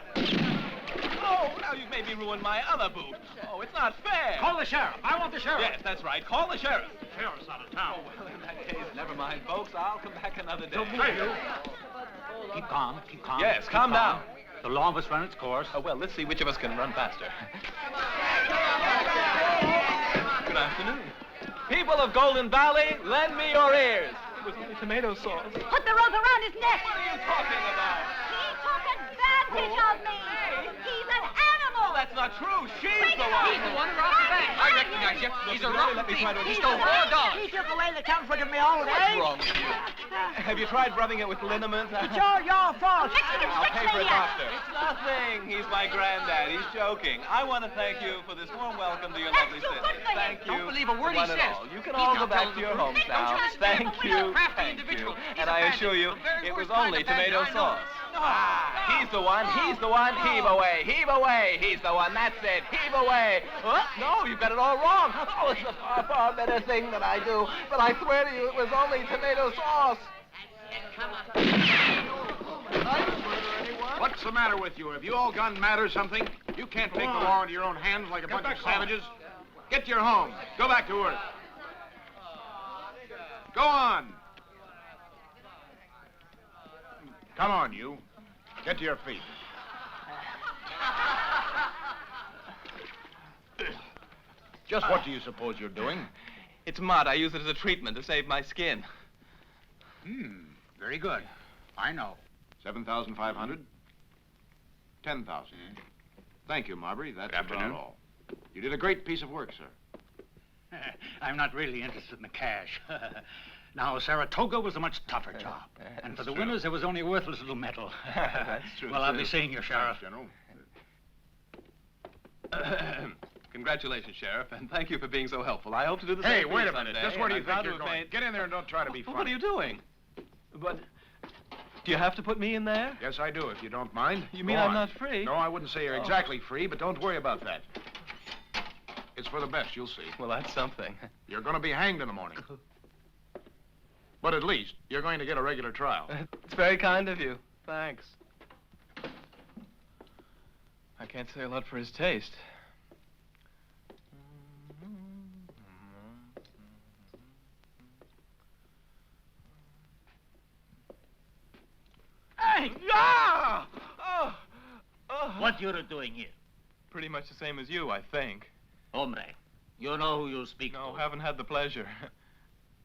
Speaker 3: Oh, now you've made me ruin my other boot. Oh, it's not fair.
Speaker 9: Call the sheriff. I want the sheriff.
Speaker 3: Yes, that's right. Call the sheriff.
Speaker 9: Sheriff's out of town.
Speaker 3: Oh, well, in that case, never mind, folks. I'll come back another day.
Speaker 9: Keep calm. Keep calm.
Speaker 3: Yes,
Speaker 9: Keep
Speaker 3: calm down.
Speaker 9: The law must run its course.
Speaker 3: Oh, well, let's see which of us can run faster. Good afternoon. People of Golden Valley, lend me your ears. It was only tomato sauce.
Speaker 6: Put the rope around his neck.
Speaker 3: What are you talking about?
Speaker 6: He took advantage of me. He's an animal.
Speaker 3: That's not true. She's
Speaker 6: Bring
Speaker 3: the
Speaker 6: it
Speaker 3: one.
Speaker 6: on.
Speaker 3: He's the one
Speaker 6: who robbed the bank.
Speaker 8: I recognize you. He's a
Speaker 3: Really,
Speaker 8: rotten
Speaker 3: let me
Speaker 8: thief.
Speaker 3: try to
Speaker 8: He
Speaker 3: explain.
Speaker 8: stole $4.
Speaker 2: He took away the comfort of my old
Speaker 3: What's
Speaker 2: age.
Speaker 3: wrong with you? Have you tried rubbing it with liniment?
Speaker 2: It's all your fault.
Speaker 6: Mexican
Speaker 3: I'll
Speaker 6: switch
Speaker 3: pay for a
Speaker 6: maniac.
Speaker 3: doctor. It's nothing. He's my granddad. He's joking. I want to thank you for this warm welcome to your
Speaker 6: That's
Speaker 3: lovely
Speaker 6: too
Speaker 3: city.
Speaker 6: good for you.
Speaker 3: Thank you.
Speaker 8: Don't believe a word he
Speaker 3: One and
Speaker 8: says.
Speaker 3: all. You can
Speaker 8: He's
Speaker 3: all
Speaker 8: not
Speaker 3: go back
Speaker 8: telling
Speaker 3: to
Speaker 8: the
Speaker 3: your
Speaker 8: truth.
Speaker 3: homes
Speaker 8: Don't you
Speaker 3: now.
Speaker 8: understand?
Speaker 3: Thank
Speaker 8: But
Speaker 3: you.
Speaker 8: we're a crafty
Speaker 3: Thank
Speaker 8: individual.
Speaker 3: you.
Speaker 8: He's
Speaker 3: And
Speaker 8: a
Speaker 3: I
Speaker 8: bandit.
Speaker 3: assure you,
Speaker 8: The very
Speaker 3: it was
Speaker 8: worst kind
Speaker 3: only
Speaker 8: of bandit
Speaker 3: tomato
Speaker 8: I know.
Speaker 3: sauce. Ah, he's the one. He's the one. Heave away. Heave away. He's the one. That's it. Heave away. Oh, no, you've got it all wrong. Oh, it's a far, far better thing that I do. But I swear to you, it was only tomato sauce.
Speaker 7: What's the matter with you? Have you all gone mad or something? You can't take the law into your own hands like a bunch of savages. Get to your homes. Go back to work. Go on. Come on, you. Get to your feet. Just what do you suppose you're doing?
Speaker 3: It's mud. I use it as a treatment to save my skin.
Speaker 9: Very good. I know.
Speaker 7: 7,500? 10,000. Thank you, Marbury. That's
Speaker 9: Good afternoon.
Speaker 7: about all. You did a great piece of work, sir.
Speaker 9: I'm not really interested in the cash. Now, Saratoga was a much tougher job. And for the winners, there was only a worthless little medal.
Speaker 3: That's true,
Speaker 9: Well, I'll
Speaker 3: too.
Speaker 9: be seeing you, Sheriff.
Speaker 7: General.
Speaker 3: Congratulations, Sheriff, and thank you for being so helpful. I hope to do the
Speaker 7: Hey,
Speaker 3: same
Speaker 7: wait
Speaker 3: thing
Speaker 7: a minute.
Speaker 3: someday,
Speaker 7: Just where do you
Speaker 3: and I'm
Speaker 7: think
Speaker 3: proud
Speaker 7: you're
Speaker 3: to have
Speaker 7: going?
Speaker 3: made-
Speaker 7: Get in there and don't try to be
Speaker 3: Well,
Speaker 7: funny.
Speaker 3: what are you doing? But do you have to put me in there?
Speaker 7: Yes, I do, if you don't mind.
Speaker 3: You mean
Speaker 7: Go
Speaker 3: I'm
Speaker 7: on.
Speaker 3: not free?
Speaker 7: No, I wouldn't say you're exactly free, but don't worry about that. It's for the best, you'll see.
Speaker 3: Well, that's something.
Speaker 7: You're going to be hanged in the morning. But at least, you're going to get a regular trial.
Speaker 3: It's very kind of you. Thanks. I can't say a lot for his taste.
Speaker 9: Hey!
Speaker 3: Yeah! Oh! Oh!
Speaker 9: What you're doing here?
Speaker 3: Pretty much the same as you, I think.
Speaker 9: Hombre, you know who you speak
Speaker 3: No,
Speaker 9: to.
Speaker 3: haven't had the pleasure.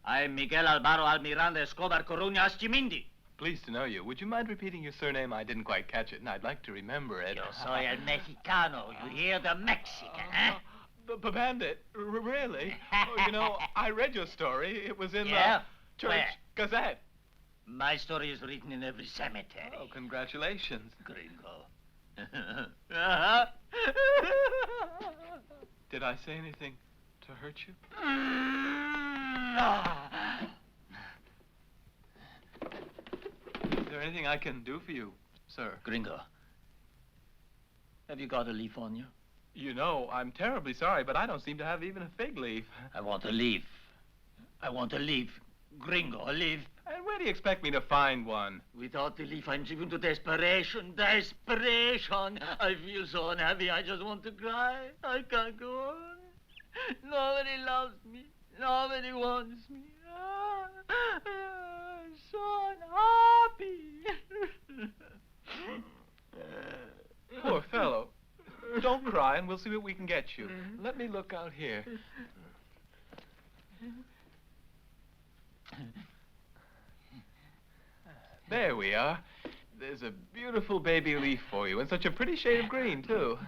Speaker 9: I'm Miguel Alvaro Almiranda Escobar Coruña Astimindi.
Speaker 3: Pleased to know you. Would you mind repeating your surname? I didn't quite catch it, and I'd like to remember it.
Speaker 9: Yo soy el mexicano. You hear the Mexican, eh?
Speaker 3: The bandit? Really? Oh, you know, I read your story. It was in
Speaker 9: Yeah?
Speaker 3: Church
Speaker 2: Where?
Speaker 3: Gazette.
Speaker 2: My story is written in every cemetery.
Speaker 3: Oh, congratulations.
Speaker 2: Gringo.
Speaker 3: Did I say anything to hurt you? Is there anything I can do for you, sir?
Speaker 2: Gringo, have you got a leaf on you?
Speaker 3: You know, I'm terribly sorry, but I don't seem to have even a fig leaf.
Speaker 2: I want a leaf. I want a leaf. Gringo, a leaf.
Speaker 3: And where do you expect me to find one?
Speaker 2: Without the leaf, I'm driven to desperation. Desperation! I feel so unhappy, I just want to cry. I can't go on. Nobody loves me. Nobody wants me. I'm so unhappy.
Speaker 3: Poor fellow. Don't cry, and we'll see what we can get you. Let me look out here. There we are. There's a beautiful baby leaf for you, and such a pretty shade of green, too.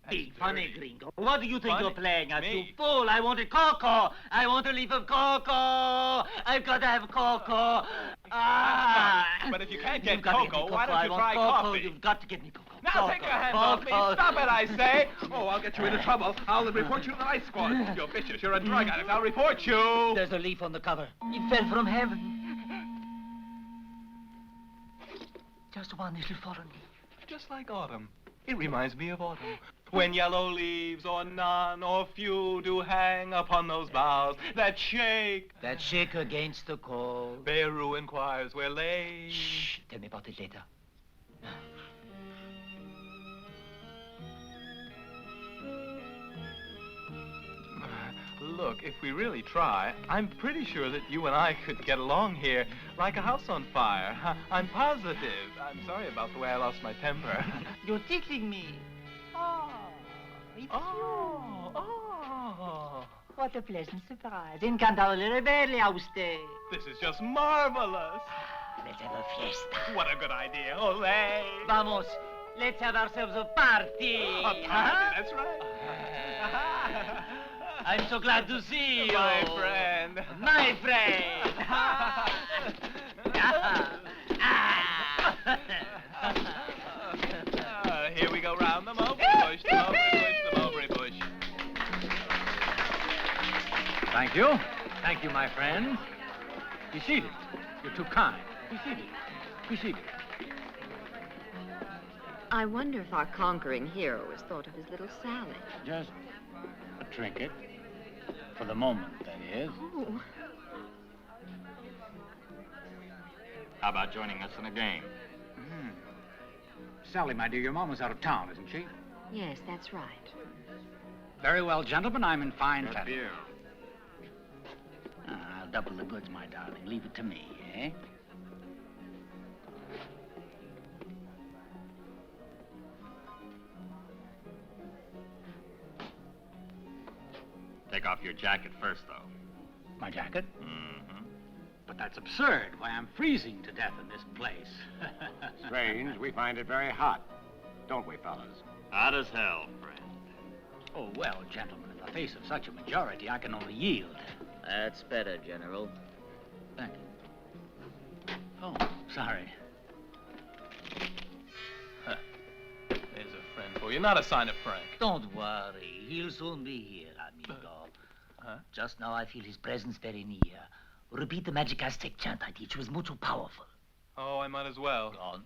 Speaker 2: Be funny, Gringo. What do you think
Speaker 3: Funny?
Speaker 2: you're playing at, you
Speaker 3: Me?
Speaker 2: fool? I want a cocoa. I want a leaf of cocoa. I've got to have cocoa.
Speaker 3: But if you can't get
Speaker 2: You've got to
Speaker 3: cocoa,
Speaker 2: me
Speaker 3: why don't
Speaker 2: I
Speaker 3: you
Speaker 2: want
Speaker 3: try
Speaker 2: cocoa.
Speaker 3: coffee?
Speaker 2: You've got to get me cocoa.
Speaker 3: Now
Speaker 2: cocoa.
Speaker 3: take your hands off me.
Speaker 2: Cocoa.
Speaker 3: Stop it, I say. Oh, I'll get you into trouble. I'll report you to the night squad. You're vicious. You're a drug addict. I'll report you.
Speaker 2: There's a leaf on the cover. It fell from heaven. Just one little foreign leaf.
Speaker 3: Just like autumn. It reminds me of autumn. When yellow leaves, or none, or few, do hang upon those boughs that shake.
Speaker 2: That shake against the cold.
Speaker 3: Beru inquires where lay.
Speaker 2: Shh. Tell me about it later.
Speaker 3: Look, if we really try, I'm pretty sure that you and I could get along here like a house on fire. I'm positive. I'm sorry about the way I lost my temper.
Speaker 2: You're tickling me. Oh, it's
Speaker 3: Oh.
Speaker 6: What a pleasant surprise. Encantador rebelde a usted.
Speaker 3: This is just marvelous.
Speaker 2: Let's have a fiesta.
Speaker 3: What a good idea. Olé.
Speaker 2: Vamos. Let's have ourselves a party.
Speaker 3: A party, that's right.
Speaker 2: I'm so glad to see you.
Speaker 3: My friend.
Speaker 2: My friend.
Speaker 3: Here we go round the mulberry bush, the mulberry bush, the mulberry bush.
Speaker 9: Thank you. Thank you, my friend. Be seated. You're too kind. Be seated. Be seated.
Speaker 11: I wonder if our conquering hero has thought of his little Sally.
Speaker 9: Just a trinket. For the moment, that is.
Speaker 11: Oh,
Speaker 8: How about joining us in a game?
Speaker 9: Sally, my dear, your mom was out of town, isn't she?
Speaker 11: yes, that's right.
Speaker 9: Very well, gentlemen. I'm in fine
Speaker 8: Good
Speaker 9: fettle.
Speaker 8: view.
Speaker 9: I'll double the goods, my darling. Leave it to me, eh?
Speaker 8: Take off your jacket first, though.
Speaker 9: My jacket?
Speaker 8: Mm-hmm.
Speaker 9: But that's absurd. Why, I'm freezing to death in this place.
Speaker 7: Strange, we find it very hot. Don't we, fellas?
Speaker 8: Hot as hell, friend.
Speaker 9: Oh, well, gentlemen, in the face of such a majority, I can only yield.
Speaker 5: That's better, General.
Speaker 9: Thank you. Oh, sorry.
Speaker 3: There's a friend for you, not a sign of Frank.
Speaker 2: Don't worry. He'll soon be here, amigo.
Speaker 3: Huh?
Speaker 2: Just now I feel his presence very near. Repeat the magic Aztec chant I teach. It was much too powerful.
Speaker 3: Oh, I might as well.
Speaker 2: Go on.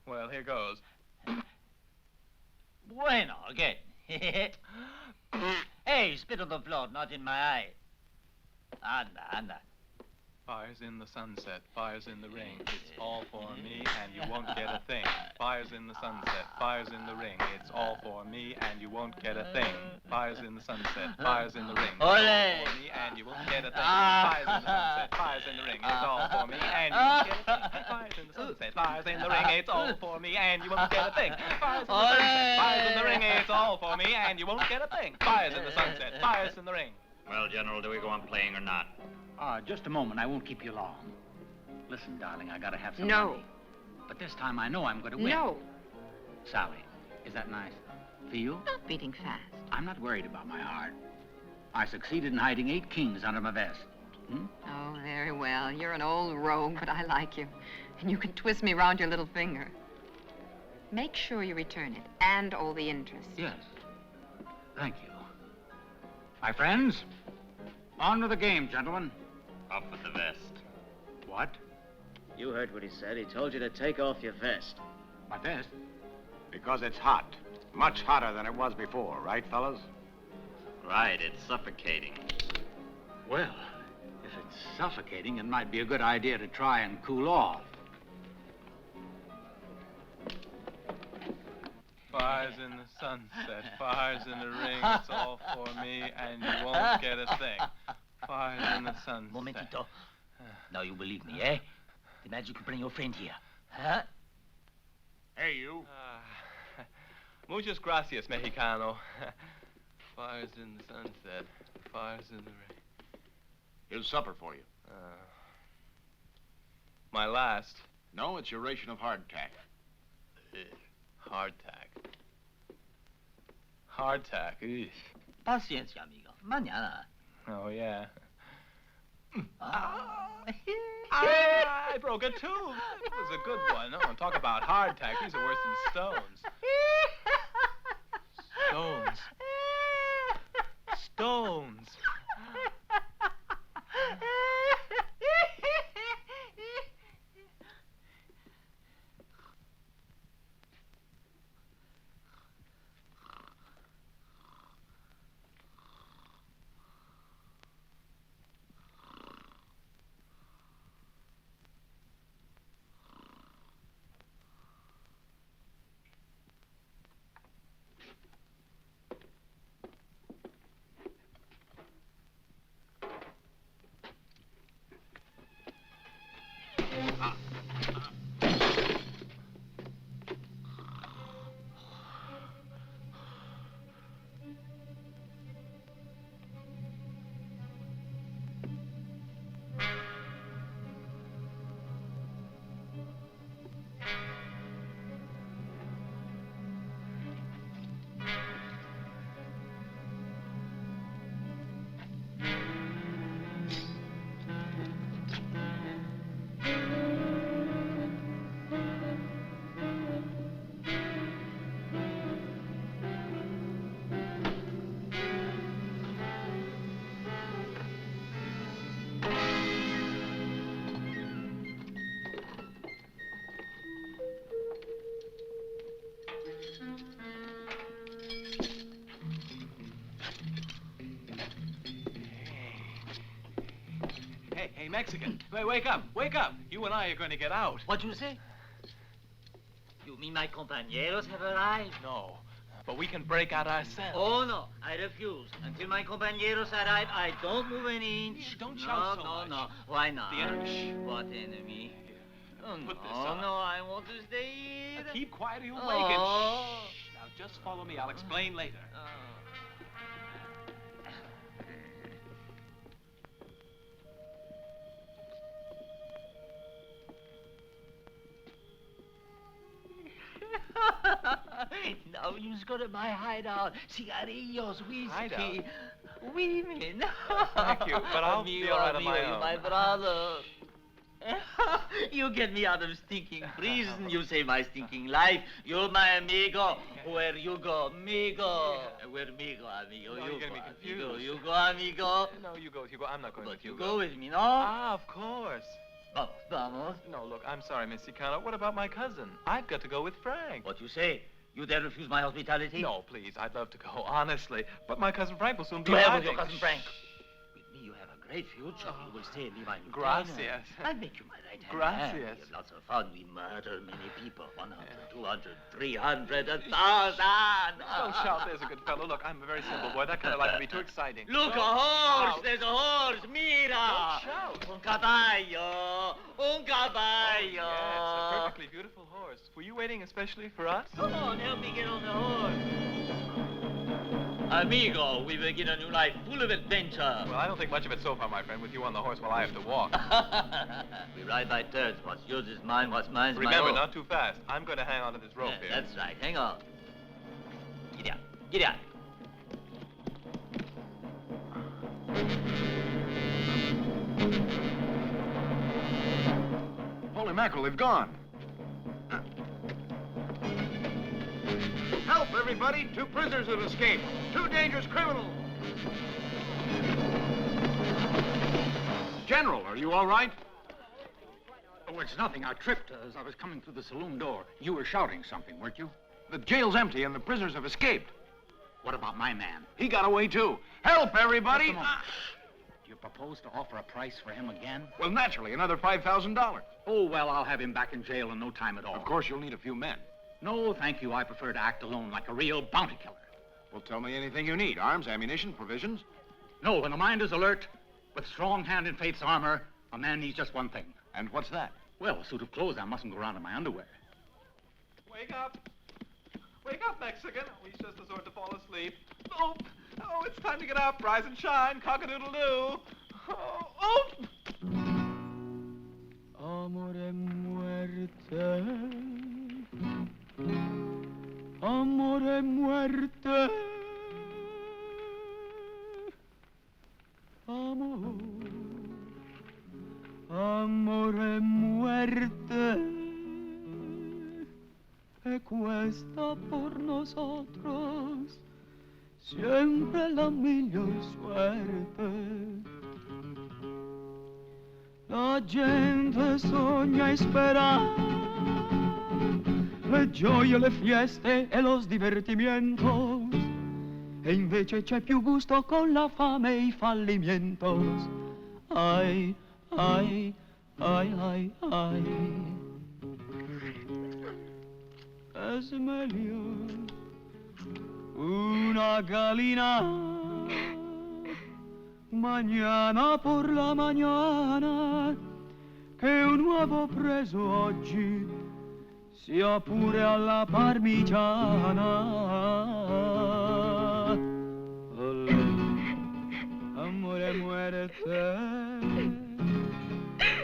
Speaker 3: Well, here goes.
Speaker 2: Bueno, again. Hey, spit on the floor, not in my eye. Anda, anda.
Speaker 3: Fires in the sunset, fires in the ring. It's all for me, and you won't get a thing. Fires in the sunset, fires in the ring. It's all for me, and you won't get a thing. Fires in the sunset, fires in the ring. It's all
Speaker 2: Ole.
Speaker 3: for me, and you won't get a thing. Fires in the sunset, fires in the ring. It's all for me, and you won't get a thing. Fires in the sunset, fires in the ring. It's all for me, and you won't get a thing. Fires in the sunset, fires in the ring. It's all for me, and you won't get a thing. Fires in the sunset, fires in the ring.
Speaker 8: Well, General, do we go on playing or not?
Speaker 9: Just a moment. I won't keep you long. Listen, darling, I gotta have some
Speaker 11: No.
Speaker 9: money. But this time I know I'm going to win.
Speaker 11: No,
Speaker 9: Sally, is that nice? For you?
Speaker 11: not beating fast.
Speaker 9: I'm not worried about my heart. I succeeded in hiding 8 kings under my vest. Hmm?
Speaker 11: Oh, very well. You're an old rogue, but I like you. And you can twist me round your little finger. Make sure you return it, and all the interest.
Speaker 9: Yes. Thank you. My friends, on to the game, gentlemen.
Speaker 10: Off with the vest.
Speaker 9: What?
Speaker 10: You heard what he said. He told you to take off your vest.
Speaker 9: My vest?
Speaker 7: Because it's hot. Much hotter than it was before, right, fellas?
Speaker 10: Right, it's suffocating.
Speaker 9: Well, if it's suffocating, it might be a good idea to try and cool off.
Speaker 3: Fires in the sunset, fires in the ring, it's all for me, and you won't get a thing. Fires in the sunset.
Speaker 12: Momentito. Now you believe me, eh? The magic will bring your friend here. Huh?
Speaker 7: Hey, you.
Speaker 3: Muchas gracias, Mexicano. Fires in the sunset, fires in the ring.
Speaker 7: Here's supper for you.
Speaker 3: My last.
Speaker 7: No, it's your ration of hardtack.
Speaker 3: Hardtack. Hardtack, eesh.
Speaker 12: Paciencia, amigo. Mañana.
Speaker 3: Oh, yeah.
Speaker 12: Ah.
Speaker 3: I broke a tooth. It was a good one. Oh, talk about hardtack. These are worse than stones. Stones. Stones. Hey, Mexican, wake up, wake up. You and I are going to get out.
Speaker 12: What you say? You mean my compañeros have arrived?
Speaker 3: No, but we can break out ourselves.
Speaker 12: Oh, no, I refuse. Until my compañeros arrive, I don't move an inch.
Speaker 3: Shh, don't shout so much.
Speaker 12: No. Why not?
Speaker 3: The enemy. Shh.
Speaker 12: What enemy? Oh,
Speaker 3: Put this
Speaker 12: no,
Speaker 3: on.
Speaker 12: no, I want to stay here.
Speaker 3: Keep quiet or you'll
Speaker 12: Oh.
Speaker 3: wake it. Shh. Now just follow me. I'll explain later.
Speaker 12: Now you go to my hideout. Cigarillos, whiskey,
Speaker 3: Hideout?
Speaker 12: women.
Speaker 3: Thank you, but I'll be all right on my
Speaker 12: You're
Speaker 3: own.
Speaker 12: my brother. You get me out of stinking prison. You save my stinking life. You're my amigo. Where you go, amigo. Where me go, amigo.
Speaker 3: No,
Speaker 12: you
Speaker 3: you're gonna
Speaker 12: go,
Speaker 3: be
Speaker 12: amigo.
Speaker 3: confused.
Speaker 12: You go, amigo.
Speaker 3: No, you go. I'm not going
Speaker 12: But
Speaker 3: with
Speaker 12: you
Speaker 3: you.
Speaker 12: go with me, no?
Speaker 3: Ah, of course.
Speaker 12: Vamos.
Speaker 3: No, look, I'm sorry, Miss Chicano. What about my cousin? I've got to go with Frank.
Speaker 12: What you say? You dare refuse my hospitality?
Speaker 3: No, please. I'd love to go, honestly. But my cousin Frank will soon be
Speaker 12: To hell
Speaker 3: arriving.
Speaker 12: with your cousin Frank. With me, you have a great future. You will stay and be my lieutenant.
Speaker 3: Gracias.
Speaker 12: I'll make you my right hand.
Speaker 3: Gracias.
Speaker 12: We have lots of fun. We murder many people. 100, 200, 300, 1,000.
Speaker 3: Don't shout. There's a good fellow. Look, I'm a very simple boy. That kind of life would be too exciting.
Speaker 12: Look,
Speaker 3: Don't
Speaker 12: a horse!
Speaker 3: shout.
Speaker 12: There's a horse! Mira!
Speaker 3: Don't shout.
Speaker 12: Un caballo! Un caballo!
Speaker 3: Yeah, it's a perfectly beautiful horse. Were you waiting especially for us?
Speaker 12: Come on, help me get on the horse. Amigo, we begin a new life full of adventure.
Speaker 3: Well, I don't think much of it so far, my friend, with you on the horse while I have to walk.
Speaker 12: We ride by turns. What's yours is mine, what's mine's mine.
Speaker 3: Remember, not too fast. I'm going to hang on to this rope
Speaker 12: Yeah,
Speaker 3: here.
Speaker 12: that's right. Hang on. Get out. Get out.
Speaker 7: Holy mackerel, they've gone. Help, everybody! 2 prisoners have escaped. 2 dangerous criminals. General, are you all right?
Speaker 9: Oh, it's nothing. I tripped as I was coming through the saloon door. You were shouting something, weren't you?
Speaker 7: The jail's empty and the prisoners have escaped.
Speaker 9: What about my man?
Speaker 7: He got away, too. Help, everybody!
Speaker 9: Just a moment. Do you propose to offer a price for him again?
Speaker 7: Well, naturally, another $5,000.
Speaker 9: Oh, well, I'll have him back in jail in no time at all.
Speaker 7: Of course, you'll need a few men.
Speaker 9: No, thank you. I prefer to act alone like a real bounty killer.
Speaker 7: Well, tell me anything you need. Arms, ammunition, provisions.
Speaker 9: No, when the mind is alert, with strong hand in faith's armor, a man needs just one thing.
Speaker 7: And what's that?
Speaker 9: Well, a suit of clothes. I mustn't go around in my underwear.
Speaker 3: Wake up. Wake up, Mexican. He's just the sort to fall asleep. Oh, it's time to get up. Rise and shine. Cock-a-doodle-doo. Oh.
Speaker 13: Amore muerte. Amore muerte. Amor. Amore muerte. E questa por nosotros siempre la miglior suerte. La gente sogna e spera le gioie, le fieste e los divertimientos, e invece c'è più gusto con la fame e i fallimentos. Ay, ay, ay, ay, ay. Es mejor una gallina mañana por la mañana che un uovo preso oggi sia pure alla parmigiana. Olè, amore muerte,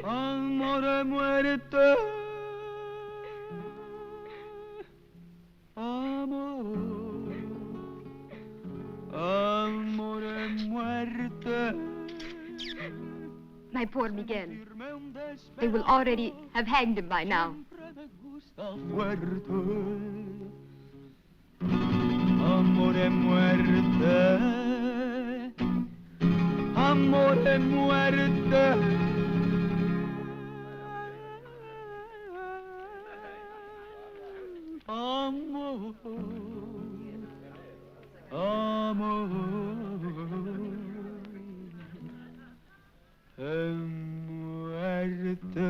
Speaker 13: amore muerte. Amor, amore muerte.
Speaker 6: My poor Miguel. They will already have hanged him by now.
Speaker 13: Amore muerte, amore muerte. Amor, amor, e muerte.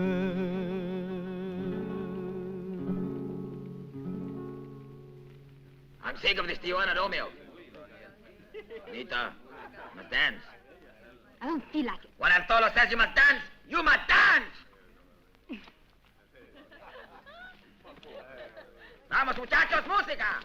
Speaker 2: I'm sick of this Tijuana Romeo. Anita, must dance.
Speaker 6: I don't feel like it.
Speaker 2: When Artolo says you must dance, you must dance! Vamos, muchachos, música!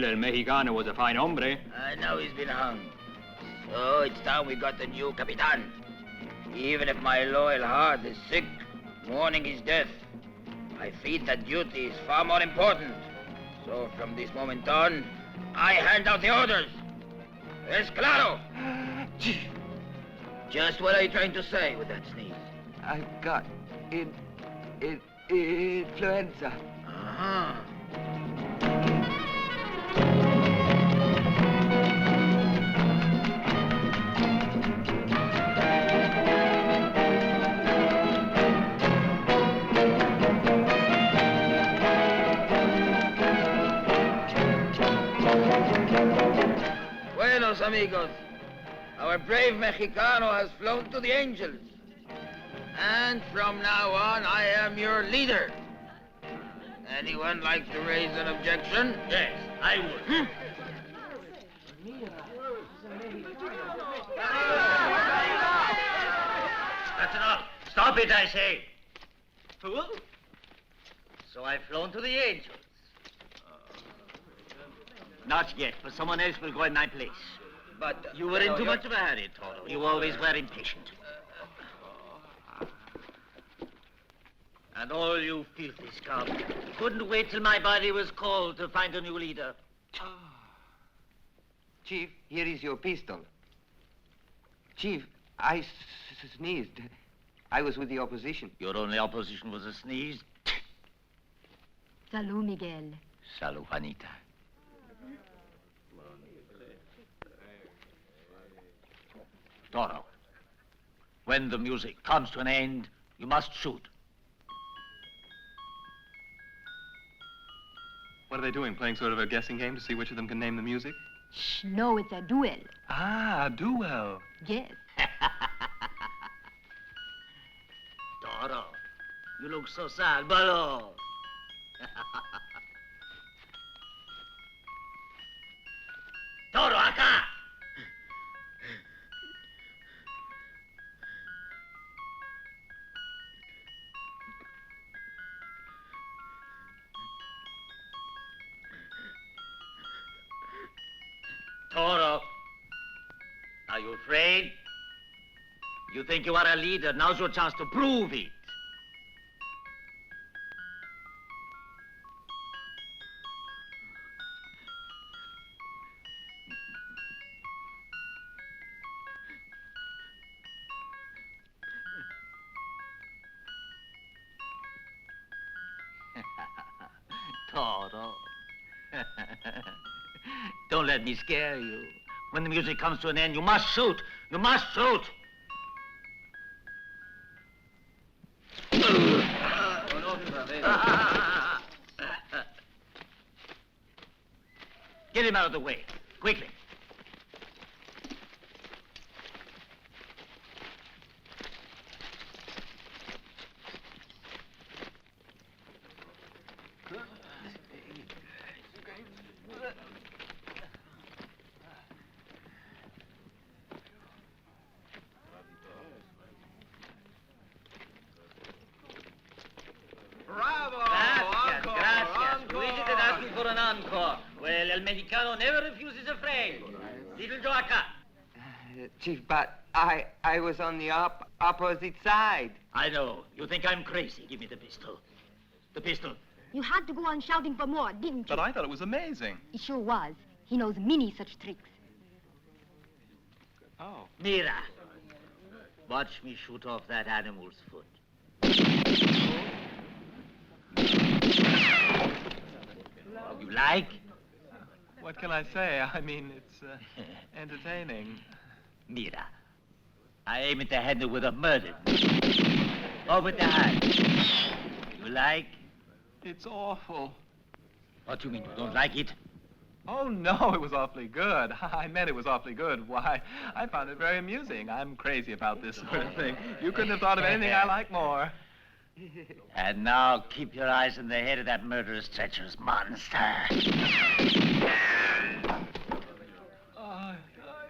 Speaker 8: El Mexicano was a fine hombre.
Speaker 2: Now he's been hung. So it's time we got a new Capitan. Even if my loyal heart is sick, mourning his death, my faith and duty is far more important. So from this moment on, I hand out the orders. Es claro?
Speaker 10: Just what are you trying to say with that sneeze?
Speaker 5: I've got influenza.
Speaker 10: Uh-huh. Buenos amigos. Our brave Mexicano has flown to the angels. And from now on, I am your leader. Anyone like to raise an objection?
Speaker 12: Yes, I would. That's enough. Stop it, I say. Fool. So I've flown to the angels. Not yet, but someone else will go in my place.
Speaker 10: But
Speaker 12: You were in too much of a hurry, Toro. You always were impatient. And all you filthy scum couldn't wait till my body was cold to find a new leader.
Speaker 5: Chief, here is your pistol. Chief, I sneezed. I was with the opposition.
Speaker 12: Your only opposition was a sneeze.
Speaker 6: Salud, Miguel.
Speaker 12: Salud, Juanita. Toro, when the music comes to an end, you must shoot.
Speaker 3: What are they doing? Playing sort of a guessing game to see which of them can name the music?
Speaker 6: Shh, no, it's a duel.
Speaker 3: Ah, duel.
Speaker 6: Yes.
Speaker 12: Toro, you look so sad, Balo. Toro, acá. Toro, are you afraid? You think you are a leader. Now's your chance to prove it. Toro. Don't let me scare you. When the music comes to an end, you must shoot. You must shoot. Get him out of the way, quickly. Well, el mexicano never refuses a friend. Little Joe acá.
Speaker 5: Chief, but I was on the opposite side.
Speaker 12: I know. You think I'm crazy. Give me the pistol. The pistol.
Speaker 6: You had to go on shouting for more, didn't you?
Speaker 3: But I thought it was amazing.
Speaker 6: It sure was. He knows many such tricks.
Speaker 3: Oh.
Speaker 12: Mira. Watch me shoot off that animal's foot. You like?
Speaker 3: What can I say? I mean, it's entertaining.
Speaker 12: Mira. I aim at the handle with a murder. Or with the hand. You like?
Speaker 3: It's awful.
Speaker 12: What do you mean, you don't like it?
Speaker 3: Oh, no, it was awfully good. I meant it was awfully good. Why, I found it very amusing. I'm crazy about this sort of thing. You couldn't have thought of anything I like more.
Speaker 12: And now keep your eyes on the head of that murderous, treacherous monster.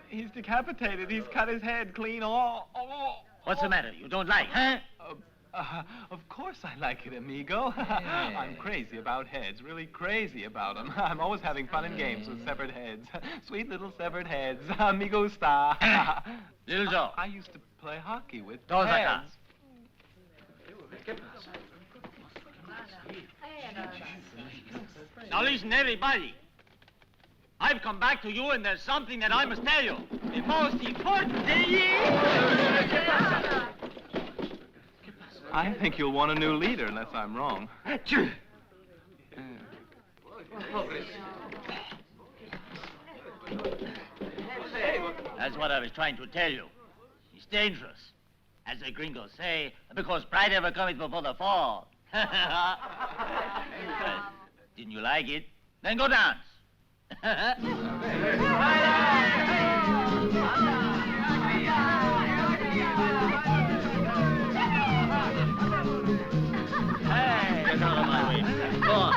Speaker 3: He's decapitated. He's cut his head clean off.
Speaker 12: What's the matter? You don't like, huh?
Speaker 3: Of course I like it, amigo. I'm crazy about heads, really crazy about them. I'm always having fun and games with severed heads. Sweet little severed heads. Amigo star.
Speaker 12: Little Joe.
Speaker 3: I used to play hockey with
Speaker 12: Dos acá.
Speaker 3: heads.
Speaker 12: Now listen, everybody. I've come back to you and there's something that I must tell you. The most important thing is...
Speaker 3: I think you'll want a new leader, unless I'm wrong.
Speaker 12: That's what I was trying to tell you. It's dangerous. As the gringos say, because pride ever cometh before the fall. Didn't you like it? Then go dance. Hey, get out of my way. Go on.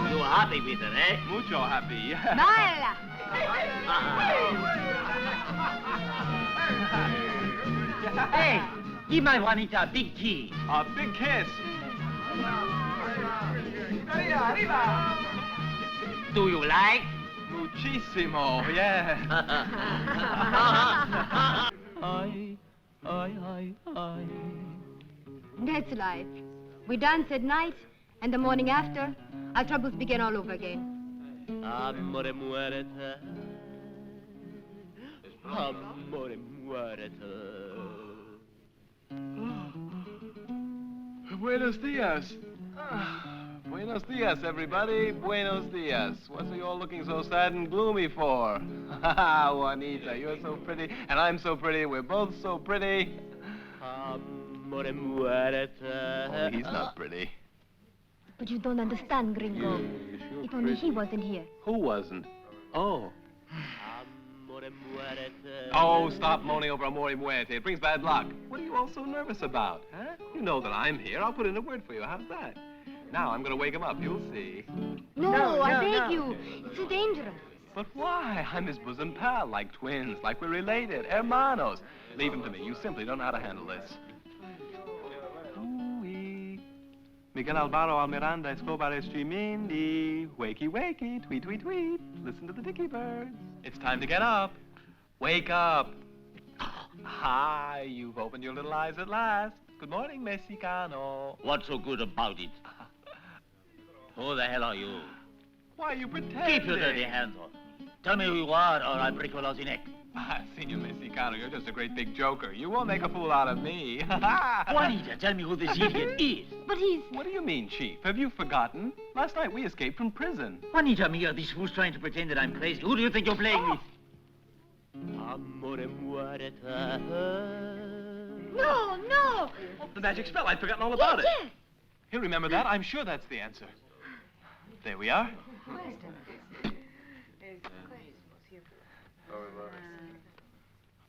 Speaker 12: You are happy with her, eh?
Speaker 3: Mucho happy.
Speaker 6: Balla!
Speaker 12: Hey, give my Juanita a big kiss.
Speaker 3: A big kiss.
Speaker 12: Do you like?
Speaker 3: Muchísimo, yeah.
Speaker 13: Ay, ay, ay, ay.
Speaker 14: That's life. We dance at night, and the morning after, our troubles begin all over again.
Speaker 12: Amore muerete. Amore muerete.
Speaker 3: Buenos dias. Buenos dias, everybody. Buenos dias. What's you all looking so sad and gloomy for? Juanita, you're so pretty, and I'm so pretty. We're both so pretty.
Speaker 12: Amore muerete.
Speaker 3: Oh, he's not pretty.
Speaker 14: But you don't understand, Gringo. If only he wasn't here.
Speaker 3: Who wasn't? Oh.
Speaker 12: Amore muerete.
Speaker 3: Oh, stop moaning over Amore Muerte. It brings bad luck. What are you all so nervous about, huh? You know that I'm here. I'll put in a word for you. How's that? Now I'm going to wake him up. You'll see.
Speaker 14: No, I beg you. It's too dangerous.
Speaker 3: But why? I'm his bosom pal, like twins, like we're related, hermanos. Leave him to me. You simply don't know how to handle this. Ooh-wee. Miguel Alvaro Almiranda Escobar Estremindi. Wakey, wakey, tweet, tweet, tweet. Listen to the dicky birds. It's time to get up. Wake up. Hi, you've opened your little eyes at last. Good morning, Mexicano.
Speaker 12: What's so good about it? Who the hell are you?
Speaker 3: Why are you pretending?
Speaker 12: Keep your dirty hands off me. Tell me who you are, or I'll break your lousy neck.
Speaker 3: Senor Mexicano, you're just a great big joker. You won't make a fool out of me.
Speaker 12: Juanita, tell me who this idiot is.
Speaker 14: But he's...
Speaker 3: What do you mean, Chief? Have you forgotten? Last night we escaped from prison.
Speaker 12: Juanita, Mia, these fools trying to pretend that I'm crazy. Who do you think you're playing with? Amore muerete.
Speaker 14: No, no!
Speaker 3: The magic spell. I'd forgotten all about it.
Speaker 14: Yes.
Speaker 3: You remember that? I'm sure that's the answer. There we are.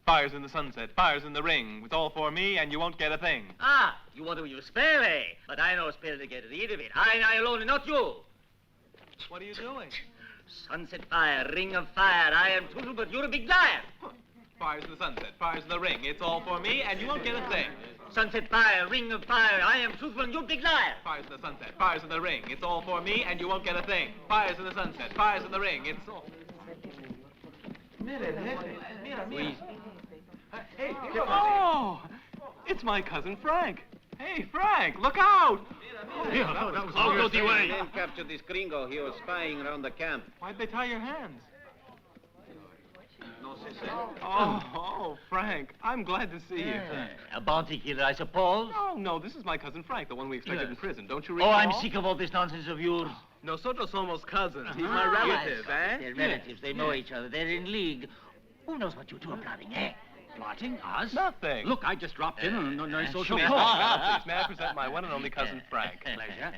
Speaker 3: Fires in the sunset, fires in the ring. It's all for me, and you won't get a thing.
Speaker 12: Ah, you want to use spell, eh? But I know a spell to get rid of it. I alone, and not you.
Speaker 3: What are you doing?
Speaker 12: Sunset fire, ring of fire. I am truthful, but you're a big liar.
Speaker 3: Fires in the sunset, fires in the ring. It's all for me, and you won't get a thing.
Speaker 12: Sunset fire, ring of fire. I am truthful, and you're a big liar.
Speaker 3: Fires in the sunset, fires in the ring. It's all for me, and you won't get a thing. Fires in the sunset, fires in the ring. It's all... Oh! It's my cousin Frank. Hey, Frank, look out!
Speaker 4: I'll go the way. They captured this gringo. He was spying around the camp.
Speaker 3: Why'd they tie your hands? Oh, Frank, I'm glad to see you.
Speaker 12: A bounty killer, I suppose?
Speaker 3: No, this is my cousin Frank, the one we expected in prison. Don't you
Speaker 12: Oh,
Speaker 3: recall?
Speaker 12: I'm sick of all this nonsense of yours.
Speaker 3: Nosotros somos cousins. He's my relative, eh?
Speaker 12: They're relatives. They know each other. They're in league. Who knows what you two are plotting, eh?
Speaker 9: Plotting us?
Speaker 3: Nothing.
Speaker 9: Look, I just dropped in on a nice social
Speaker 3: May
Speaker 9: call.
Speaker 3: I present my one and only cousin Frank?
Speaker 9: Pleasure.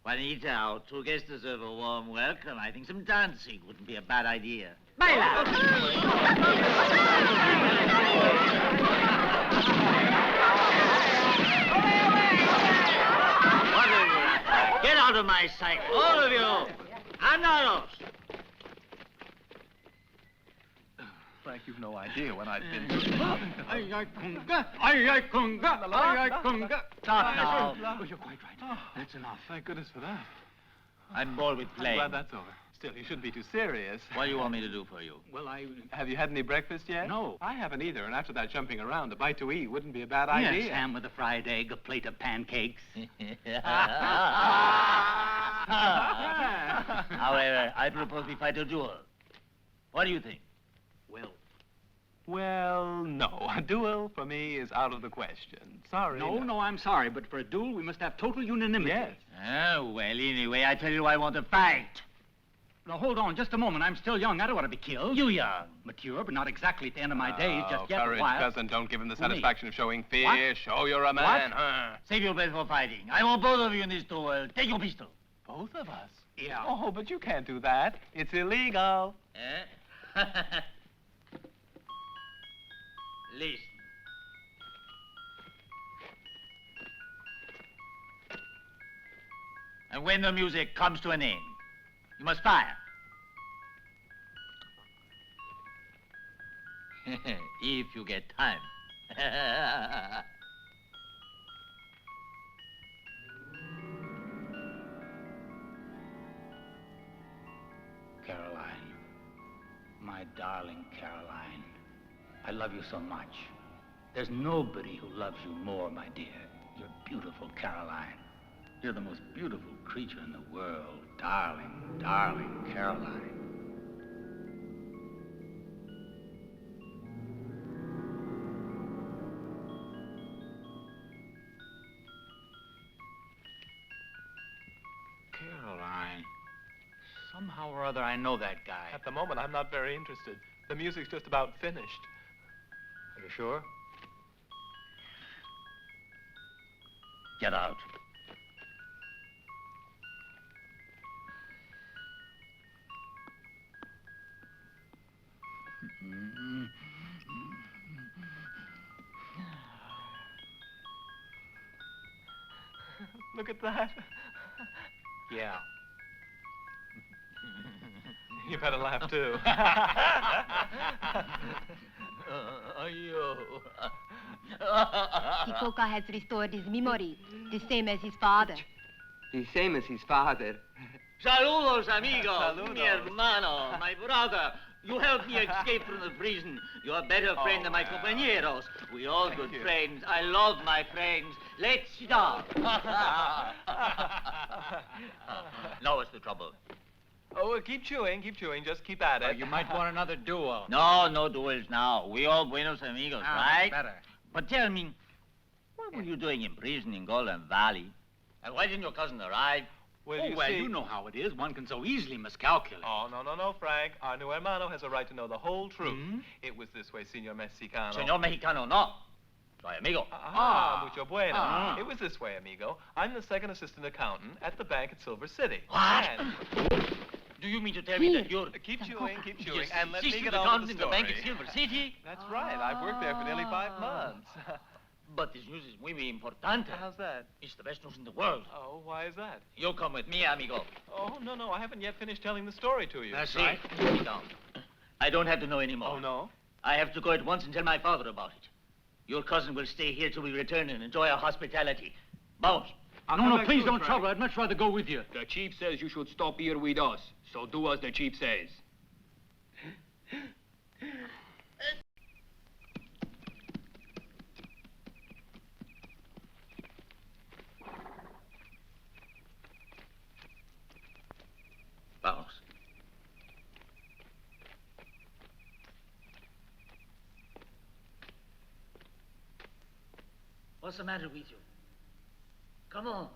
Speaker 12: Juanita, our two guests deserve a warm welcome. I think some dancing wouldn't be a bad idea.
Speaker 14: Baila!
Speaker 12: Get out of my sight, all of you! Andaros!
Speaker 3: Frank, you've no idea when I've been...
Speaker 9: Stop now. Oh, you're quite right. That's enough.
Speaker 3: Thank goodness for that.
Speaker 12: I'm bored with
Speaker 3: I'm
Speaker 12: playing.
Speaker 3: glad that's over. Still, you shouldn't be too serious.
Speaker 12: What do you want me to do for you?
Speaker 9: Well,
Speaker 3: Have you had any breakfast yet?
Speaker 9: No.
Speaker 3: I haven't either, and after that jumping around, a bite to eat wouldn't be a bad
Speaker 9: Yes,
Speaker 3: idea.
Speaker 9: ham with a fried egg, a plate of pancakes.
Speaker 12: However, I propose we fight a duel. What do you think?
Speaker 3: Well, no. A duel, for me, is out of the question. Sorry.
Speaker 9: No, I'm sorry, but for a duel, we must have total unanimity.
Speaker 3: Yes.
Speaker 12: Well, anyway, I tell you I want to fight.
Speaker 9: Now, hold on just a moment. I'm still young. I don't want to be killed.
Speaker 12: You young.
Speaker 9: Mature, but not exactly at the end of my days, just yet
Speaker 3: courage,
Speaker 9: a while.
Speaker 3: cousin. Don't give him the
Speaker 9: Who, me?
Speaker 3: satisfaction of showing fear.
Speaker 9: What?
Speaker 3: Show you're a man, huh?
Speaker 12: Save your breath for fighting. I want both of you in this duel. Take your pistol.
Speaker 3: Both of us?
Speaker 9: Yeah.
Speaker 3: Oh, but you can't do that. It's illegal.
Speaker 12: Listen. And when the music comes to an end, you must fire. If you get time.
Speaker 9: Caroline, my darling Caroline, I love you so much. There's nobody who loves you more, my dear. You're beautiful, Caroline. You're the most beautiful creature in the world. Darling, darling Caroline. Caroline. Somehow or other, I know that guy.
Speaker 3: At the moment, I'm not very interested. The music's just about finished.
Speaker 9: Are you sure?
Speaker 12: Get out.
Speaker 3: Look at that.
Speaker 9: Yeah.
Speaker 3: You better laugh, too.
Speaker 14: Kikoka has restored his memory, the same as his father.
Speaker 5: The same as his father.
Speaker 12: Saludos, amigo.
Speaker 3: Saludos.
Speaker 12: Mi hermano, my brother. You helped me escape from the prison. You're a better friend than my compañeros. We all good friends. I love my friends. Let's start. Now what's the trouble?
Speaker 3: Oh, well, keep chewing, just keep at it.
Speaker 9: You might want another duel.
Speaker 12: No duels now. We all buenos amigos, right?
Speaker 9: Better.
Speaker 12: But tell me, what were you doing in prison in Golden Valley? And why didn't your cousin arrive?
Speaker 3: Well,
Speaker 9: You know how it is. One can so easily miscalculate.
Speaker 3: Oh, no, Frank. Our new hermano has a right to know the whole truth. It was this way, Senor Mexicano.
Speaker 12: Senor Mexicano, no. Soy amigo.
Speaker 3: Mucho bueno. It was this way, amigo. I'm the second assistant accountant at the bank at Silver City.
Speaker 12: What?
Speaker 3: And
Speaker 12: Do you mean to tell me that you're...
Speaker 3: keep chewing, and let me
Speaker 12: assistant
Speaker 3: get on
Speaker 12: accountant
Speaker 3: with the
Speaker 12: in the
Speaker 3: story.
Speaker 12: bank at Silver City?
Speaker 3: That's right. I've worked there for nearly 5 months.
Speaker 12: But this news is muy importante.
Speaker 3: How's that?
Speaker 12: It's the best news in the world.
Speaker 3: Oh, why is that?
Speaker 12: You'll come with me, amigo.
Speaker 3: Oh, no, I haven't yet finished telling the story to you.
Speaker 12: That's right. Sit down. I don't have to know anymore.
Speaker 3: Oh, no?
Speaker 12: I have to go at once and tell my father about it. Your cousin will stay here till we return and enjoy our hospitality. Bounce.
Speaker 9: No, please don't trouble. I'd much rather go with you.
Speaker 15: The chief says you should stop here with us, so do as the chief says.
Speaker 12: Bounce. What's the matter with you? Come on.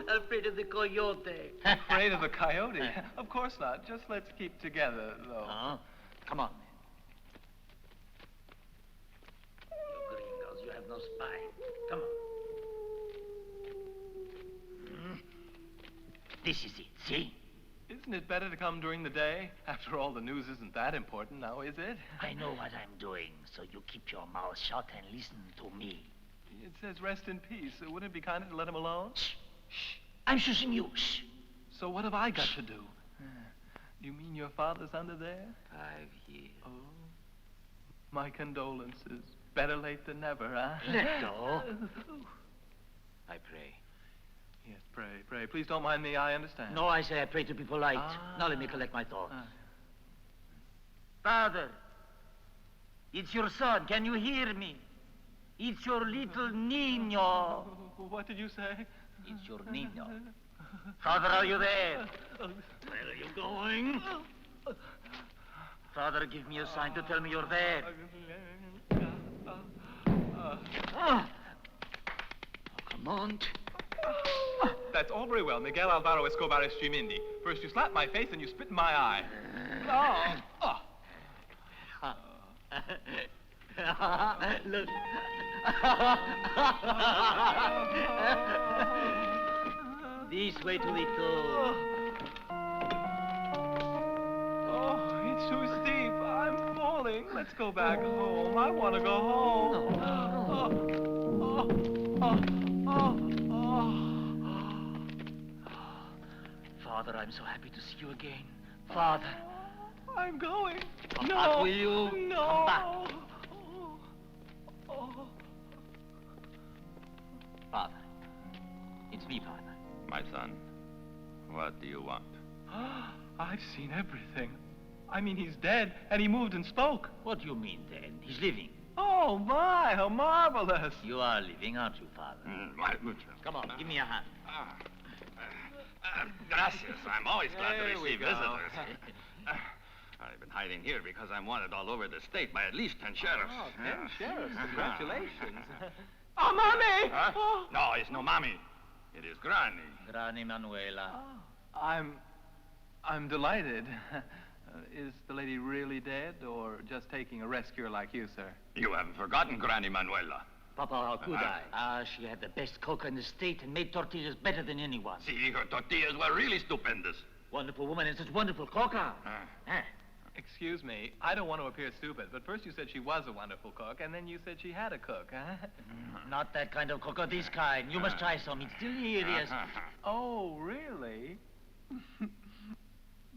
Speaker 12: Afraid of the coyote.
Speaker 3: Afraid of a coyote? Of course not. Just let's keep together, though.
Speaker 12: Come on, man. You gringos, you have no spine. Come on. This is it, see?
Speaker 3: Is Isn't it better to come during the day? After all, the news isn't that important now, is it?
Speaker 12: I know what I'm doing, so you keep your mouth shut and listen to me.
Speaker 3: It says rest in peace. Wouldn't it be kinder to let him alone?
Speaker 12: Shh. Shh. I'm shushing you. Shh.
Speaker 3: So what have I got to do? You mean your father's under there?
Speaker 12: 5 years.
Speaker 3: Oh. My condolences. Better late than never, huh?
Speaker 12: Let go. I pray.
Speaker 3: Yes, pray, pray. Please don't mind me, I understand.
Speaker 12: No, I say I pray to be polite. Now let me collect my thoughts. Father, it's your son. Can you hear me? It's your little Nino.
Speaker 3: What did you say?
Speaker 12: It's your Nino. Father, are you there? Where are you going? Father, give me a sign to tell me you're there. Come on.
Speaker 3: That's all very well, Miguel Alvaro Escobar Estremindi. First you slap my face, and you spit in my eye.
Speaker 12: Look. This way, Tulito.
Speaker 3: Oh, it's too steep. I'm falling. Let's go back home. I want to go home.
Speaker 12: Father, I'm so happy to see you again. Father.
Speaker 3: I'm going.
Speaker 12: Come
Speaker 3: No.
Speaker 12: back, will you?
Speaker 3: No.
Speaker 12: Come back. Father. It's me, Father.
Speaker 4: My son, what do you want?
Speaker 3: I've seen everything. I mean, he's dead, and he moved and spoke.
Speaker 12: What do you mean, then? He's living.
Speaker 3: Oh, my, how marvelous.
Speaker 12: You are living, aren't you, Father?
Speaker 3: Come on.
Speaker 12: Give me a hand.
Speaker 4: Gracias. I'm always glad to
Speaker 3: There we
Speaker 4: receive
Speaker 3: go.
Speaker 4: visitors. I've been hiding here because I'm wanted all over the state by at least 10 sheriffs.
Speaker 3: Oh, 10 sheriffs. Congratulations. Oh, Mommy!
Speaker 4: Huh?
Speaker 3: Oh.
Speaker 4: No, it's no mommy. It is Granny.
Speaker 12: Granny Manuela.
Speaker 3: I'm delighted. Is the lady really dead, or just taking a rest cure like you, sir?
Speaker 4: You haven't forgotten Granny Manuela.
Speaker 12: Papa, how could I? She had the best cook in the state and made tortillas better than anyone.
Speaker 4: See, her tortillas were really stupendous.
Speaker 12: Wonderful woman and such wonderful coca.
Speaker 3: Excuse me, I don't want to appear stupid, but first you said she was a wonderful cook, and then you said she had a cook, huh?
Speaker 12: Not that kind of coca, this kind. You must try some. It's delirious.
Speaker 3: Oh, really?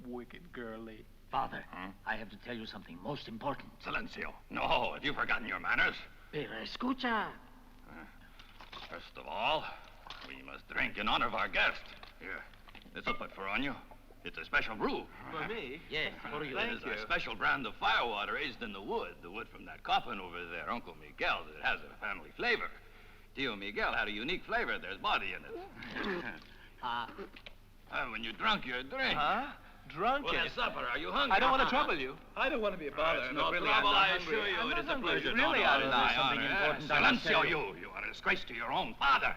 Speaker 3: Wicked girlie.
Speaker 12: Father, I have to tell you something most important.
Speaker 4: Silencio. No, have you forgotten your manners?
Speaker 12: Pero escucha.
Speaker 4: First of all, we must drink in honor of our guest. Here, this'll put for on you. It's a special brew.
Speaker 3: For me?
Speaker 12: Yes, for you.
Speaker 4: It is a special brand of firewater raised in the wood from that coffin over there, Uncle Miguel's. It has a family flavor. Tio Miguel had a unique flavor. There's body in it. When you're drunk, you drink.
Speaker 3: Huh? Drunk?
Speaker 4: Well, supper. Are you hungry?
Speaker 3: I don't want to trouble you. I don't want to be a bother.
Speaker 4: It's
Speaker 3: but
Speaker 4: no
Speaker 3: really,
Speaker 4: trouble,
Speaker 3: I'm not
Speaker 4: I
Speaker 3: hungry.
Speaker 4: assure you.
Speaker 3: I'm
Speaker 4: It
Speaker 3: not
Speaker 4: is a
Speaker 3: hungry.
Speaker 4: pleasure.
Speaker 3: Really, I don't know.
Speaker 12: something important I must
Speaker 4: Silencio,
Speaker 12: tell you.
Speaker 4: you are a disgrace to your own father.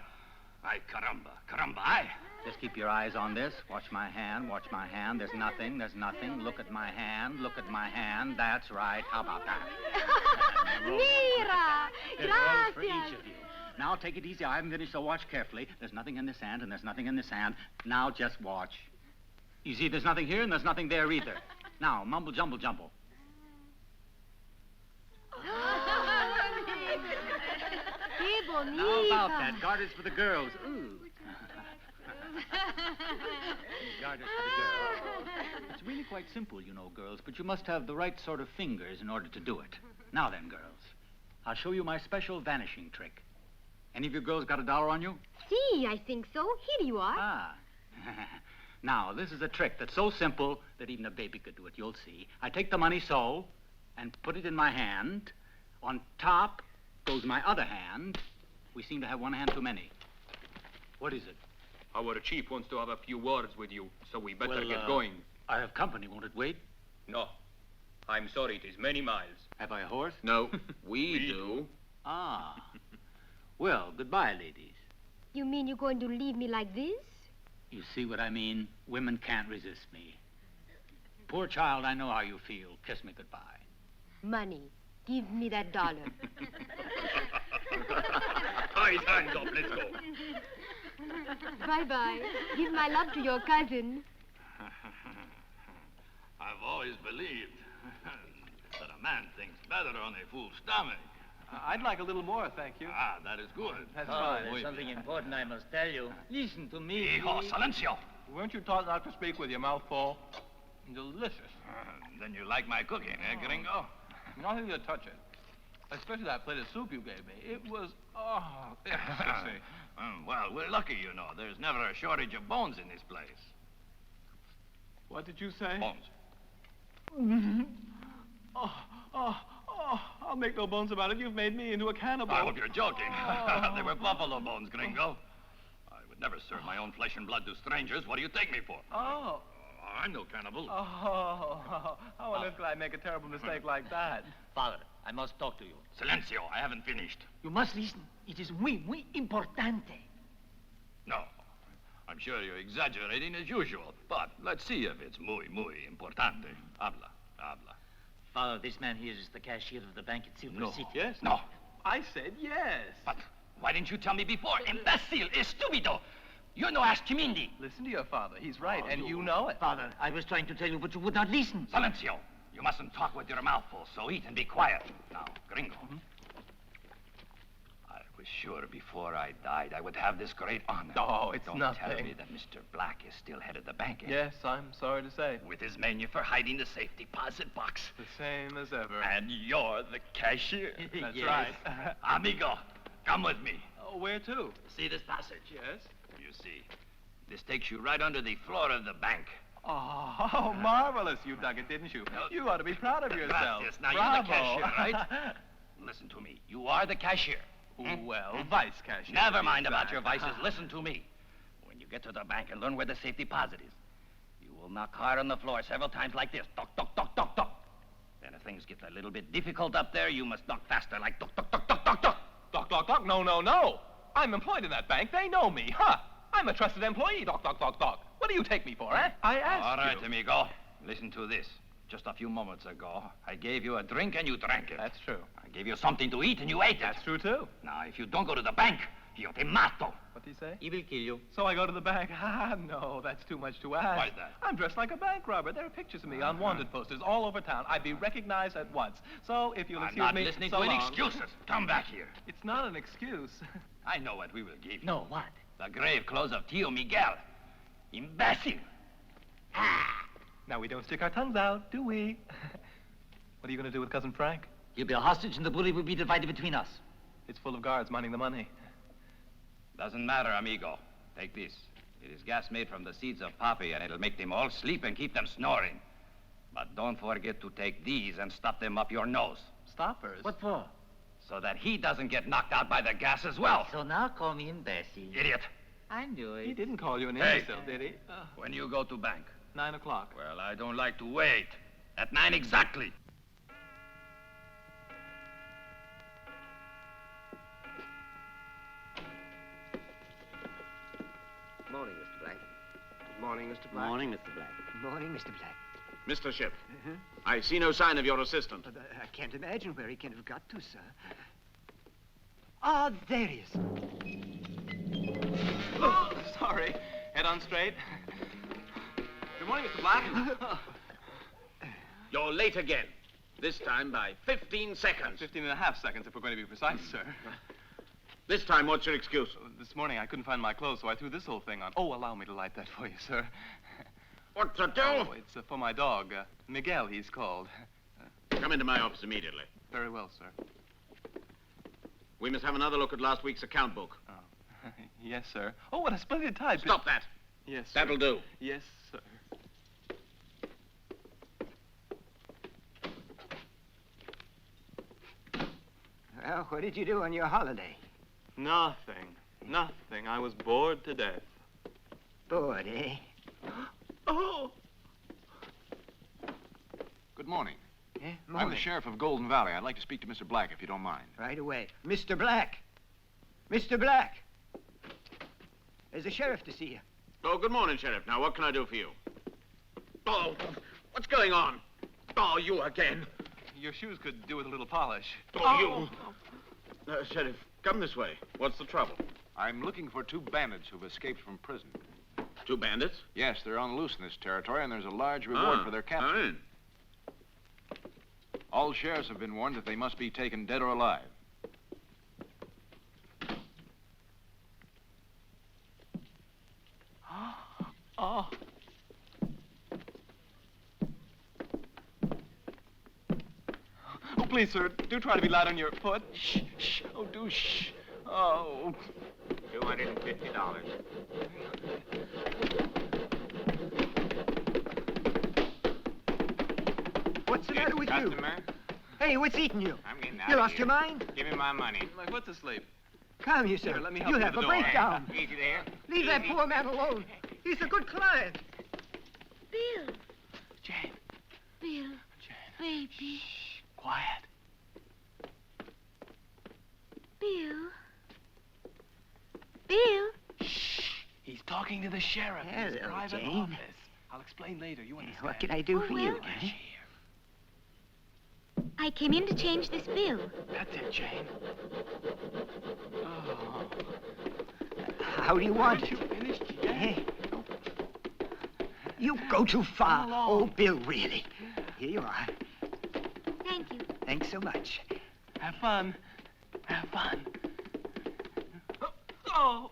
Speaker 4: Ay, caramba, ay.
Speaker 9: Just keep your eyes on this. Watch my hand, watch my hand. There's nothing, there's nothing. Look at my hand, look at my hand. That's right. How about that?
Speaker 14: Mira!
Speaker 9: There's all for
Speaker 14: Gracias!
Speaker 9: each of you. Now take it easy. I haven't finished, so watch carefully. There's nothing in this hand, and there's nothing in this hand. Now just watch. You see, there's nothing here, and there's nothing there either. Now, mumble jumble jumble.
Speaker 14: Qué bonita!
Speaker 9: Now about that. Garters for the girls. Ooh. Garters for the girls. It's really quite simple, you know, girls, but you must have the right sort of fingers in order to do it. Now then, girls, I'll show you my special vanishing trick. Any of you girls got $1 on you?
Speaker 14: See, I think so. Here you are.
Speaker 9: Ah. Now, this is a trick that's so simple that even a baby could do it. You'll see. I take the money so, and put it in my hand. On top goes my other hand. We seem to have one hand too many. What is it?
Speaker 15: Our chief wants to have a few words with you, so we better
Speaker 9: Well,
Speaker 15: get going.
Speaker 9: I have company. Won't it wait?
Speaker 15: No. I'm sorry, it is many miles.
Speaker 9: Have I a horse?
Speaker 15: No, we do.
Speaker 9: Ah. Well, goodbye, ladies.
Speaker 14: You mean you're going to leave me like this?
Speaker 9: You see what I mean? Women can't resist me. Poor child, I know how you feel. Kiss me goodbye.
Speaker 14: Money. Give me that $1.
Speaker 15: Eyes, hands up, let's go.
Speaker 14: Bye-bye. Give my love to your cousin.
Speaker 16: I've always believed that a man thinks better on a full stomach.
Speaker 3: I'd like a little more, thank you.
Speaker 16: Ah, that is good.
Speaker 3: That's
Speaker 12: Oh,
Speaker 3: fine.
Speaker 12: there's something important I must tell you. Listen to me.
Speaker 16: Hijo,
Speaker 12: please.
Speaker 16: silencio.
Speaker 3: Weren't you taught not to speak with your mouth full? Delicious.
Speaker 16: Then you like my cooking, eh, gringo?
Speaker 3: Not even to touch it. Especially that plate of soup you gave me. It was, ecstasy.
Speaker 16: Well, we're lucky, you know. There's never a shortage of bones in this place.
Speaker 3: What did you say?
Speaker 16: Bones.
Speaker 3: I'll make no bones about it. You've made me into a cannibal.
Speaker 16: I hope you're joking. They were buffalo bones, gringo. I would never serve my own flesh and blood to strangers. What do you take me for?
Speaker 3: Oh.
Speaker 16: I'm no cannibal.
Speaker 3: How on earth could I make a terrible mistake like that?
Speaker 12: Father, I must talk to you.
Speaker 16: Silencio, I haven't finished.
Speaker 12: You must listen. It is muy importante.
Speaker 16: No. I'm sure you're exaggerating as usual, but let's see if it's muy importante. Habla.
Speaker 12: Father, this man here is the cashier of the bank at Silver
Speaker 16: No.
Speaker 12: City.
Speaker 3: Yes?
Speaker 16: No.
Speaker 3: I said yes.
Speaker 16: But why didn't you tell me before? Imbecile, estupido. You know Ashkimindi.
Speaker 3: Listen to your father. He's right, and you know it.
Speaker 12: Father, I was trying to tell you, but you would not listen.
Speaker 16: Silencio. You mustn't talk with your mouth full, so eat and be quiet. Now, gringo. I was sure before I died I would have this great honor.
Speaker 3: Oh, it's
Speaker 16: Don't
Speaker 3: nothing.
Speaker 16: tell me that Mr. Black is still head of the bank, eh?
Speaker 3: Yes, I'm sorry to say.
Speaker 16: With his menu for hiding the safe deposit box.
Speaker 3: The same as ever.
Speaker 16: And you're the cashier.
Speaker 3: That's
Speaker 12: Yes.
Speaker 3: right.
Speaker 16: Amigo, come with me.
Speaker 3: Oh, where to?
Speaker 16: See this passage?
Speaker 3: Yes.
Speaker 16: You see, this takes you right under the floor of the bank.
Speaker 3: Oh, marvelous. You dug it, didn't you? You ought to be proud of yourself.
Speaker 16: Yes, now
Speaker 3: Bravo.
Speaker 16: you're the cashier, right? Listen to me. You are the cashier.
Speaker 3: Well, vice cashier.
Speaker 16: Never mind about your vices. Listen to me. When you get to the bank and learn where the safe deposit is, you will knock hard on the floor several times like this. Toc, toc, toc, toc, toc. Then if things get a little bit difficult up there, you must knock faster like toc, toc, toc, toc, toc, toc.
Speaker 3: Doc, doc, doc. No. I'm employed in that bank. They know me. Huh? I'm a trusted employee. Doc, doc, doc, doc. What do you take me for, eh? I asked
Speaker 16: All right,
Speaker 3: you.
Speaker 16: amigo. Listen to this. Just a few moments ago, I gave you a drink and you drank it.
Speaker 3: That's true.
Speaker 16: I gave you something to eat and you ate it.
Speaker 3: That's true, too.
Speaker 16: Now, if you don't go to the bank, yo te mato.
Speaker 3: What did he say?
Speaker 12: He will kill you.
Speaker 3: So I go to the bank. No, that's too much to ask.
Speaker 16: Why's that?
Speaker 3: I'm dressed like a bank robber. There are pictures of me on wanted posters all over town. I'd be recognized at once. So if you'll
Speaker 16: I'm
Speaker 3: excuse
Speaker 16: not
Speaker 3: me,
Speaker 16: listening
Speaker 3: so
Speaker 16: to any
Speaker 3: long.
Speaker 16: excuses. Come back here.
Speaker 3: It's not an excuse.
Speaker 16: I know what we will give you.
Speaker 12: No, what?
Speaker 16: The grave clothes of Tio Miguel. Imbecile.
Speaker 3: Now we don't stick our tongues out, do we? What are you going to do with Cousin Frank?
Speaker 12: He'll be a hostage and the booty will be divided between us.
Speaker 3: It's full of guards minding the money.
Speaker 16: Doesn't matter, amigo. Take this. It is gas made from the seeds of poppy, and it'll make them all sleep and keep them snoring. But don't forget to take these and stuff them up your nose.
Speaker 3: Stoppers?
Speaker 12: What for?
Speaker 16: So that he doesn't get knocked out by the gas as well.
Speaker 12: So now call me imbecile.
Speaker 16: Idiot.
Speaker 12: I knew it.
Speaker 3: He didn't call you an
Speaker 16: Hey.
Speaker 3: imbecile, did he?
Speaker 16: When you go to bank.
Speaker 3: 9 o'clock.
Speaker 16: Well, I don't like to wait. At 9 exactly.
Speaker 5: Morning, Mr. Black. Good morning, Mr. Black.
Speaker 10: Morning, Mr. Black.
Speaker 5: Morning, Mr. Black.
Speaker 4: Mr. Ship, I see no sign of your assistant.
Speaker 5: I can't imagine where he can have got to, sir. Ah, there he is.
Speaker 3: Oh, sorry. Head on straight. Good morning, Mr. Black.
Speaker 4: You're late again. This time by 15 seconds.
Speaker 3: 15 and a half seconds, if we're going to be precise, sir.
Speaker 4: This time, what's your excuse?
Speaker 3: This morning I couldn't find my clothes, so I threw this whole thing on. Oh, allow me to light that for you, sir.
Speaker 4: What to do?
Speaker 3: Oh, it's for my dog. Miguel, he's called.
Speaker 4: Come into my office immediately.
Speaker 3: Very well, sir.
Speaker 4: We must have another look at last week's account book.
Speaker 3: Oh. Yes, sir. Oh, what a splendid type.
Speaker 4: Stop that.
Speaker 3: Yes, sir.
Speaker 4: That'll do.
Speaker 3: Yes, sir.
Speaker 5: Well, what did you do on your holiday?
Speaker 3: Nothing. Nothing. I was bored to death.
Speaker 5: Bored, eh?
Speaker 3: Oh!
Speaker 7: Good morning.
Speaker 5: Eh?
Speaker 7: I'm
Speaker 5: Morning.
Speaker 7: the sheriff of Golden Valley. I'd like to speak to Mr. Black, if you don't mind.
Speaker 5: Right away. Mr. Black! Mr. Black! There's a sheriff to see you.
Speaker 4: Oh, good morning, Sheriff. Now, what can I do for you? Oh, what's going on? Oh, you again.
Speaker 3: Your shoes could do with a little polish.
Speaker 4: Oh, you. Sheriff, come this way. What's the trouble?
Speaker 7: I'm looking for 2 bandits who've escaped from prison.
Speaker 4: 2 bandits?
Speaker 7: Yes, they're on the loose in this territory, and there's a large reward for their capture.
Speaker 4: Fine.
Speaker 7: All sheriffs have been warned that they must be taken dead or alive.
Speaker 3: Oh. Oh, please, sir, do try to be light on your foot. Shh, shh. Oh, do shh. Oh.
Speaker 9: $250.
Speaker 2: What's the matter with you?
Speaker 5: Customer?
Speaker 2: Hey, what's eating you?
Speaker 5: I'm getting out
Speaker 2: You
Speaker 5: of
Speaker 2: lost
Speaker 5: here.
Speaker 2: your mind?
Speaker 5: Give me my money.
Speaker 3: My foot's asleep.
Speaker 2: Calm yourself.
Speaker 3: Here, let me help
Speaker 2: you
Speaker 3: you
Speaker 2: have
Speaker 3: to
Speaker 2: a
Speaker 3: the door.
Speaker 2: breakdown.
Speaker 5: Easy there.
Speaker 2: Leave that poor man alone. He's a good client.
Speaker 14: Bill.
Speaker 3: Jane.
Speaker 14: Bill. Baby.
Speaker 3: Quiet.
Speaker 14: Bill. Bill.
Speaker 3: He's talking to the sheriff in his
Speaker 2: Hello,
Speaker 3: private
Speaker 2: Jane.
Speaker 3: office. I'll explain later. You understand?
Speaker 2: What can I do for you?
Speaker 14: well.
Speaker 2: eh?
Speaker 14: I came in to change this bill.
Speaker 3: That's it, Jane. Oh.
Speaker 2: How do you want
Speaker 3: Haven't
Speaker 2: it?
Speaker 3: you finished yet?
Speaker 2: Hey. You go too far.
Speaker 3: Come along.
Speaker 2: Oh, Bill, really. Here you are.
Speaker 14: Thank you.
Speaker 2: Thanks so much.
Speaker 3: Have fun. Have fun. Oh.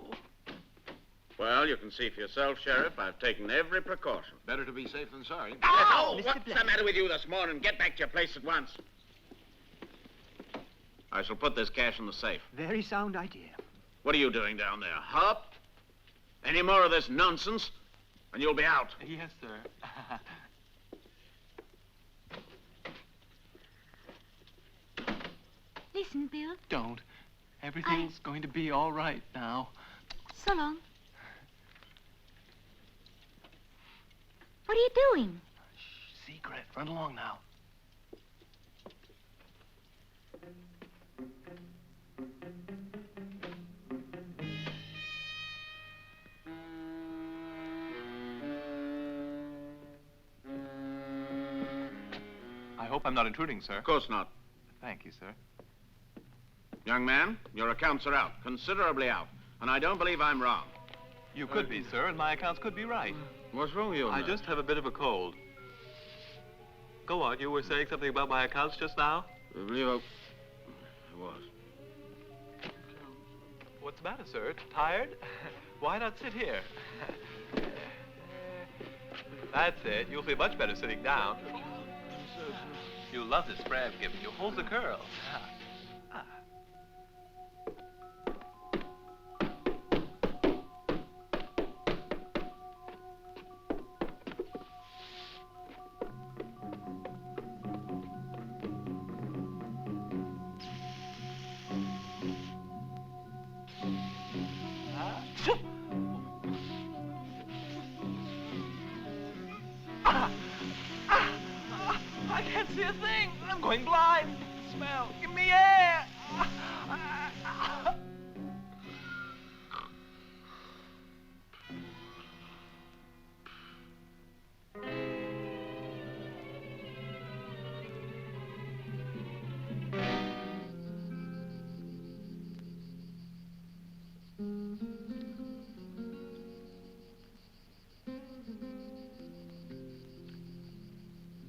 Speaker 4: Well, you can see for yourself, Sheriff. I've taken every precaution.
Speaker 7: Better to be safe than sorry.
Speaker 4: Oh,
Speaker 2: Mr.
Speaker 4: what's
Speaker 2: Black.
Speaker 4: the matter with you this morning? Get back to your place at once. I shall put this cash in the safe.
Speaker 2: Very sound idea.
Speaker 4: What are you doing down there? Hop? Any more of this nonsense, and you'll be out.
Speaker 3: Yes, sir.
Speaker 14: Listen, Bill.
Speaker 3: Don't. Everything's going to be all right now.
Speaker 14: So long. What are you doing?
Speaker 3: Secret. Run along now. I hope I'm not intruding, sir.
Speaker 4: Of course not.
Speaker 3: Thank you, sir.
Speaker 4: Young man, your accounts are out, considerably out. And I don't believe I'm wrong.
Speaker 3: You could be, sir, and my accounts could be right.
Speaker 4: What's wrong with you?
Speaker 3: I just have a bit of a cold. Go on, you were saying something about my accounts just now?
Speaker 4: I believe I was.
Speaker 3: What's the matter, sir? Tired? Why not sit here? That's it. You'll feel much better sitting down. You'll love this spray I've given you. Hold the curl. I can't see a thing. I'm going blind. Smell. Give me air.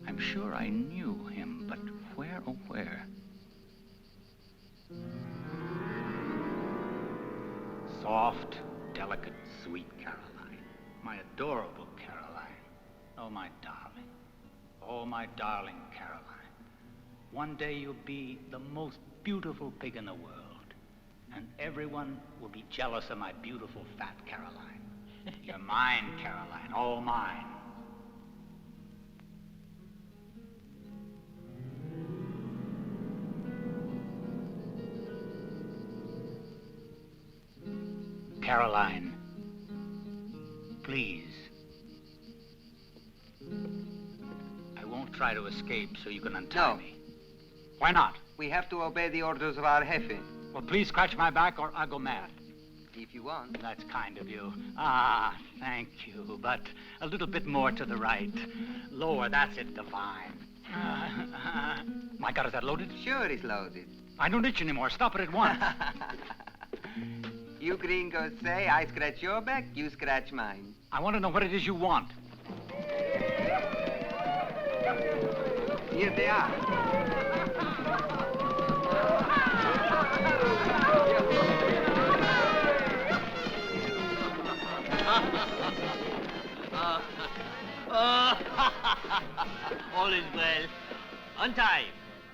Speaker 9: I'm sure I knew him, but where, oh where? Soft, delicate, sweet Caroline. My adorable Caroline. Oh, my darling. Oh, my darling Caroline. One day you'll be the most beautiful pig in the world. And everyone will be jealous of my beautiful fat Caroline. You're mine, Caroline. All mine. Caroline, please. I won't try to escape so you can untie me. Why not?
Speaker 5: We have to obey the orders of our jefe.
Speaker 9: Well, please scratch my back or I'll go mad.
Speaker 5: If you want.
Speaker 9: That's kind of you. Ah, thank you. But a little bit more to the right. Lower, that's it, divine. My God, is that loaded?
Speaker 5: Sure it's loaded.
Speaker 9: I don't itch anymore. Stop it at once.
Speaker 5: You gringos say I scratch your back, you scratch mine.
Speaker 9: I want to know what it is you want.
Speaker 5: Here they are.
Speaker 12: All is well. On time.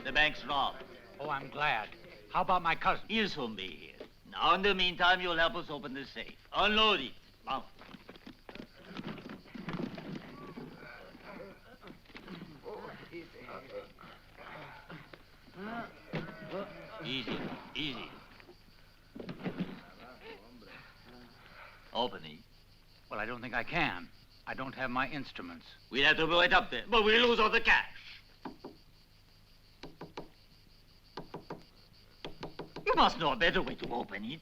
Speaker 12: The bank's robbed.
Speaker 9: Oh, I'm glad. How about my cousin?
Speaker 12: He'll soon be here. Now, in the meantime, you'll help us open the safe. Unload it. Now. Easy, easy. Open it.
Speaker 9: Well, I don't think I can. I don't have my instruments.
Speaker 12: We'll have to blow it up there, but we'll lose all the cash. You must know a better way to open it.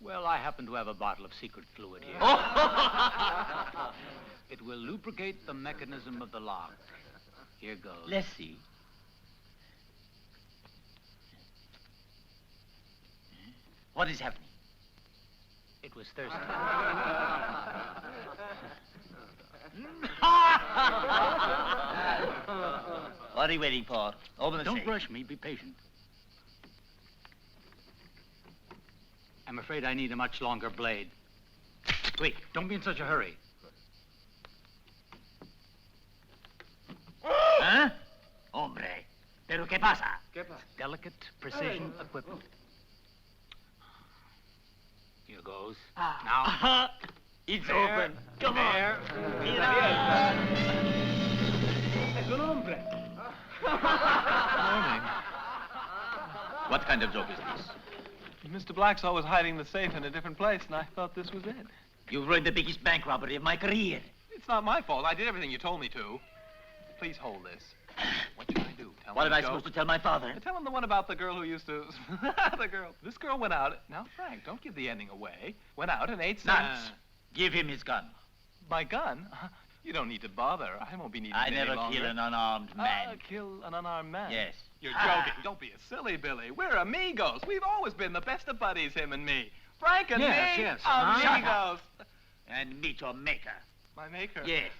Speaker 9: Well, I happen to have a bottle of secret fluid here.
Speaker 12: Oh.
Speaker 9: It will lubricate the mechanism of the lock. Here goes.
Speaker 12: Let's see. What is happening?
Speaker 9: It was thirsty.
Speaker 12: What are you waiting for? Open the
Speaker 9: Don't
Speaker 12: safe.
Speaker 9: rush me. Be patient. I'm afraid I need a much longer blade. Quick, don't be in such a hurry.
Speaker 12: Huh? Hombre. Pero ¿qué pasa?
Speaker 9: Delicate precision equipment. Here goes.
Speaker 12: Now. It's open. Come on.
Speaker 9: There.
Speaker 3: Morning.
Speaker 12: What kind of joke is this?
Speaker 3: Mr. Blacksaw was hiding the safe in a different place, and I thought this was it.
Speaker 12: You've ruined the biggest bank robbery of my career.
Speaker 3: It's not my fault. I did everything you told me to. Please hold this. What should I do? Tell
Speaker 12: What
Speaker 3: him
Speaker 12: am I
Speaker 3: to go?
Speaker 12: supposed to tell my father?
Speaker 3: Tell him the one about the girl who used to... the girl. This girl went out... Now, Frank, don't give the ending away. Went out and ate some...
Speaker 12: Nuts. Give him his gun.
Speaker 3: My gun? You don't need to bother. I won't be needing
Speaker 12: I
Speaker 3: it any
Speaker 12: never
Speaker 3: longer.
Speaker 12: kill an unarmed man.
Speaker 3: Kill an unarmed man?
Speaker 12: Yes.
Speaker 3: You're joking. Don't be a silly, Billy. We're amigos. We've always been the best of buddies, him and me. Frank and
Speaker 9: Yes,
Speaker 3: me,
Speaker 9: yes.
Speaker 3: amigos.
Speaker 12: And meet your maker.
Speaker 3: My maker?
Speaker 12: Yes.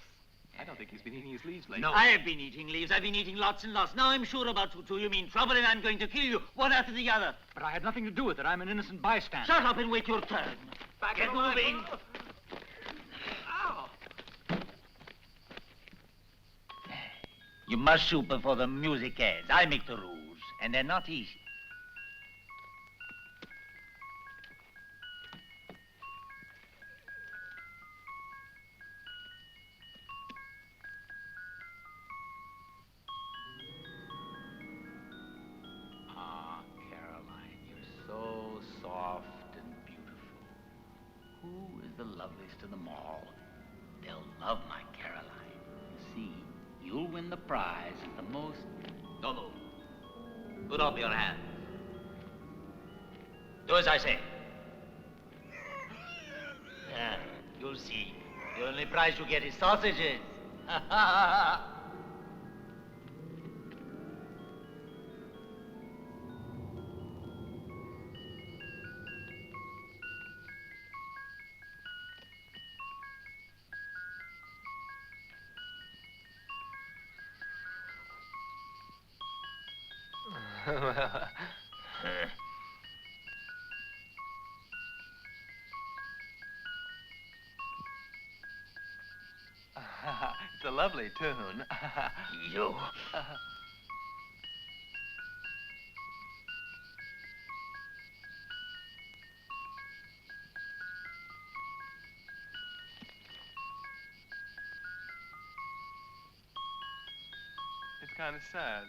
Speaker 3: I don't think he's been eating his leaves lately.
Speaker 12: No. I have been eating leaves. I've been eating lots and lots. Now I'm sure about you two. You mean trouble and I'm going to kill you, one after the other.
Speaker 9: But I had nothing to do with it. I'm an innocent bystander.
Speaker 12: Shut up and wait your turn. Get moving.
Speaker 3: Ow.
Speaker 12: You must shoot before the music ends. I make the rules, and they're not easy.
Speaker 9: Ah, Caroline, you're so soft and beautiful. Who is the loveliest of them all? They'll love my Caroline. You see, you'll win the prize at the most...
Speaker 12: Don't move. Put up your hand. Do as I say. Yeah, you'll see. The only prize you get is sausages.
Speaker 3: It's a lovely tune.
Speaker 12: You.
Speaker 3: It's kind of sad.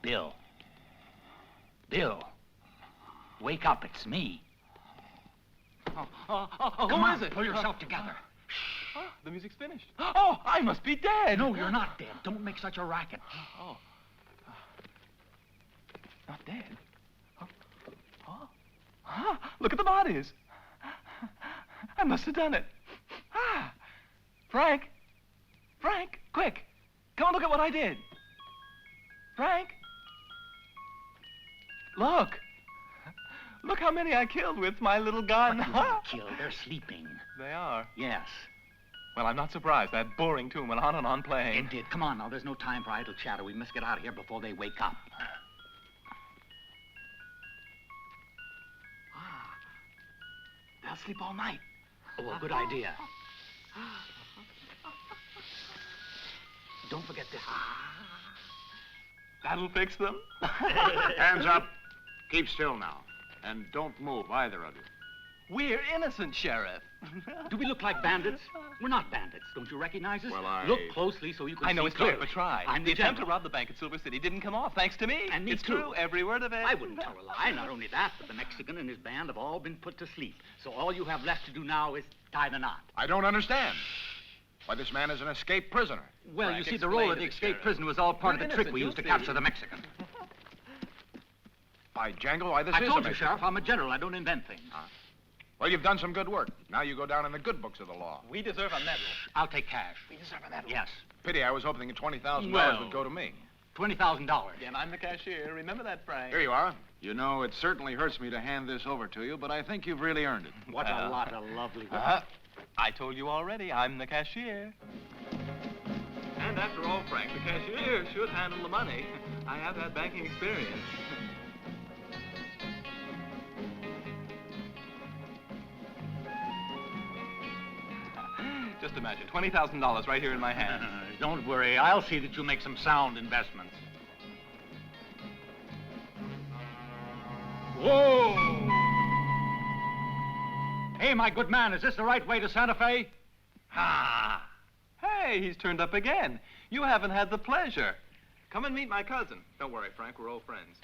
Speaker 9: Bill. Bill. Wake up, it's me. Come on, pull yourself together.
Speaker 3: The music's finished. Oh, I must be dead.
Speaker 9: No, you're not dead. Don't make such a racket.
Speaker 3: Oh. Not dead? Look at the bodies. I must have done it. Frank. Frank, quick. Come and look at what I did. Frank. Look. Look how many I killed with my little gun.
Speaker 9: What do you want to kill? They're sleeping.
Speaker 3: They are.
Speaker 9: Yes.
Speaker 3: Well, I'm not surprised. That boring tune went on and on playing.
Speaker 9: It did. Come on now. There's no time for idle chatter. We must get out of here before they wake up.
Speaker 3: They'll sleep all night.
Speaker 9: Oh, a good idea. Don't forget this one.
Speaker 3: That'll fix them.
Speaker 7: Hands up. Keep still now. And don't move, either of you.
Speaker 3: We're innocent, Sheriff.
Speaker 9: Do we look like bandits? We're not bandits. Don't you recognize us?
Speaker 7: Well,
Speaker 9: Look closely so you can see
Speaker 3: I know it's
Speaker 9: clearly.
Speaker 3: worth a try.
Speaker 9: I'm
Speaker 3: the
Speaker 9: the
Speaker 3: attempt to
Speaker 9: general.
Speaker 3: rob the bank at Silver City didn't come off, thanks to me.
Speaker 9: And me
Speaker 3: it's
Speaker 9: too.
Speaker 3: true, every word of it.
Speaker 9: I wouldn't tell a lie. Not only that, but the Mexican and his band have all been put to sleep. So all you have left to do now is tie the knot.
Speaker 7: I don't understand. Why, this man is an escaped prisoner.
Speaker 9: Well,
Speaker 3: Frank,
Speaker 9: you see, the
Speaker 3: explain
Speaker 9: role of
Speaker 3: to
Speaker 9: the
Speaker 3: the
Speaker 9: escaped
Speaker 3: sheriff.
Speaker 9: prisoner was all part
Speaker 3: You're
Speaker 9: of the trick
Speaker 3: innocent,
Speaker 9: we used to
Speaker 3: you'll see.
Speaker 9: capture the Mexican.
Speaker 7: By jangle, why, this
Speaker 9: I
Speaker 7: is
Speaker 9: told
Speaker 7: a
Speaker 9: you,
Speaker 7: Mexican.
Speaker 9: Sheriff, I'm a general. I don't invent things.
Speaker 7: Well, you've done some good work. Now you go down in the good books of the law.
Speaker 3: We deserve a medal.
Speaker 9: I'll take cash.
Speaker 3: We deserve a medal.
Speaker 9: Yes.
Speaker 7: Pity I was hoping that $20,000
Speaker 9: Well-
Speaker 7: would go to me.
Speaker 9: $20,000.
Speaker 3: And I'm the cashier. Remember that, Frank?
Speaker 7: Here you are. You know, it certainly hurts me to hand this over to you, but I think you've really earned it.
Speaker 9: What a lot of lovely work.
Speaker 3: I told you already, I'm the cashier. And after all, Frank, the cashier should handle the money. I have had banking experience. Just imagine, $20,000 right here in my hand.
Speaker 9: Don't worry. I'll see that you make some sound investments. Whoa! Hey, my good man, is this the right way to Santa Fe?
Speaker 3: Ah! Hey, he's turned up again. You haven't had the pleasure. Come and meet my cousin. Don't worry, Frank, we're old friends.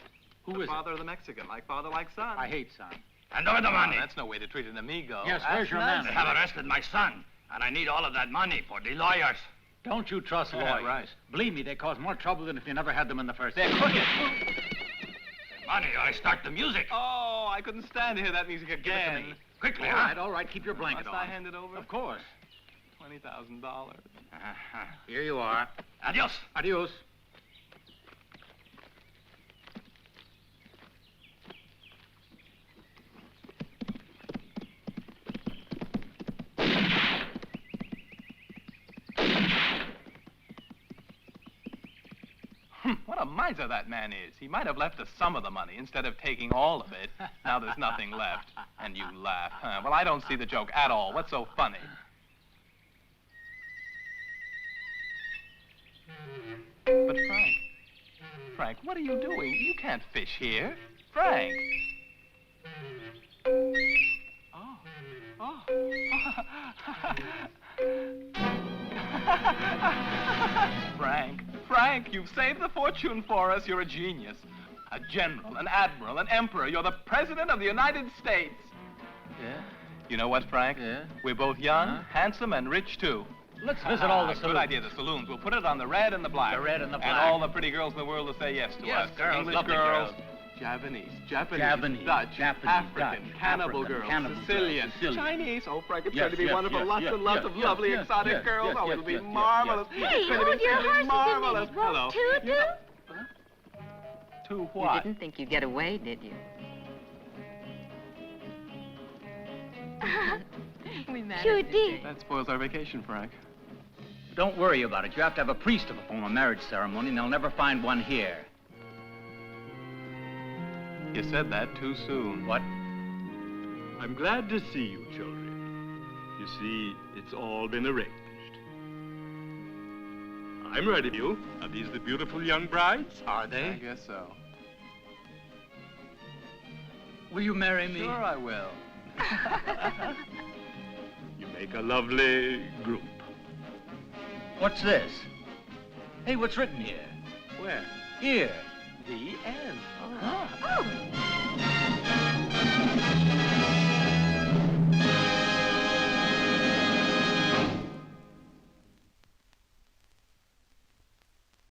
Speaker 9: Who
Speaker 3: the
Speaker 9: is
Speaker 3: father of the Mexican, like father, like son.
Speaker 9: I hate son.
Speaker 16: And over the money.
Speaker 3: That's no way to treat an amigo.
Speaker 9: Yes,
Speaker 3: That's
Speaker 9: where's your
Speaker 3: nice.
Speaker 16: They
Speaker 9: man?
Speaker 16: have arrested my son, and I need all of that money for the lawyers.
Speaker 9: Don't you trust
Speaker 3: Yeah,
Speaker 9: lawyers.
Speaker 3: right.
Speaker 9: Believe me, they cause more trouble than if you never had them in the first
Speaker 3: They're
Speaker 9: place.
Speaker 3: crooked.
Speaker 16: The money, I start the music.
Speaker 3: Oh, I couldn't stand to hear that music
Speaker 9: Give it to
Speaker 3: again.
Speaker 9: me.
Speaker 16: Quickly,
Speaker 9: All right, keep your blanket
Speaker 3: Must
Speaker 9: on.
Speaker 3: I hand it over?
Speaker 9: Of course.
Speaker 3: $20,000.
Speaker 9: Here you are.
Speaker 16: Adios.
Speaker 9: Adios.
Speaker 3: What a miser that man is. He might have left us some of the money instead of taking all of it. Now there's nothing left. And you laugh. Huh? Well, I don't see the joke at all. What's so funny? But Frank, what are you doing? You can't fish here. Frank. Oh. Frank, you've saved the fortune for us. You're a genius. A general, an admiral, an emperor. You're the president of the United States.
Speaker 9: Yeah?
Speaker 3: You know what, Frank?
Speaker 9: Yeah?
Speaker 3: We're both young, handsome, and rich, too.
Speaker 9: Let's visit all the
Speaker 3: Good
Speaker 9: saloons.
Speaker 3: idea, the saloons. We'll put it on the red and the black.
Speaker 9: The red and the
Speaker 3: And
Speaker 9: black.
Speaker 3: all the pretty girls in the world will say yes to
Speaker 9: Yes,
Speaker 3: us.
Speaker 9: girls,
Speaker 3: English
Speaker 9: lovely
Speaker 3: girls,
Speaker 9: girls.
Speaker 3: Japanese,
Speaker 9: Japanese,
Speaker 3: Dutch,
Speaker 9: Japanese,
Speaker 3: African,
Speaker 9: Dutch,
Speaker 3: cannibal
Speaker 9: African,
Speaker 3: girls,
Speaker 9: cannibal girls,
Speaker 3: Sicilian,
Speaker 9: Sicilian.
Speaker 3: Chinese. Oh, Frank, it's
Speaker 9: Yes,
Speaker 3: going to be
Speaker 9: yes,
Speaker 3: wonderful.
Speaker 9: yes,
Speaker 3: Lots
Speaker 9: yes,
Speaker 3: and lots
Speaker 9: yes,
Speaker 3: of
Speaker 9: yes,
Speaker 3: lovely,
Speaker 9: yes,
Speaker 3: exotic
Speaker 9: yes,
Speaker 3: girls.
Speaker 9: yes,
Speaker 3: Oh,
Speaker 9: yes,
Speaker 3: it'll be
Speaker 9: yes, yes,
Speaker 3: marvelous.
Speaker 9: yes, yes.
Speaker 14: Hey,
Speaker 3: It's going to
Speaker 14: hold
Speaker 3: be
Speaker 14: your
Speaker 3: simply
Speaker 14: horses
Speaker 3: marvelous.
Speaker 14: a minute. Won't
Speaker 3: Hello.
Speaker 14: Toot-toot?
Speaker 3: To
Speaker 11: You
Speaker 3: what?
Speaker 11: didn't think you'd get away, did you? We managed
Speaker 14: Sure
Speaker 11: it.
Speaker 14: did.
Speaker 3: That spoils our vacation, Frank.
Speaker 9: Don't worry about it. You have to have a priest to perform a marriage ceremony, and they'll never find one here.
Speaker 3: You said that too soon.
Speaker 9: What?
Speaker 17: I'm glad to see you, children. You see, it's all been arranged. I'm ready. You? Are these the beautiful young brides?
Speaker 9: Are
Speaker 3: I
Speaker 9: they?
Speaker 3: guess so.
Speaker 9: Will you marry me?
Speaker 3: Sure I will.
Speaker 17: You make a lovely group.
Speaker 9: What's this? Hey, what's written here?
Speaker 17: Where?
Speaker 9: Here.
Speaker 3: The end.
Speaker 14: Oh.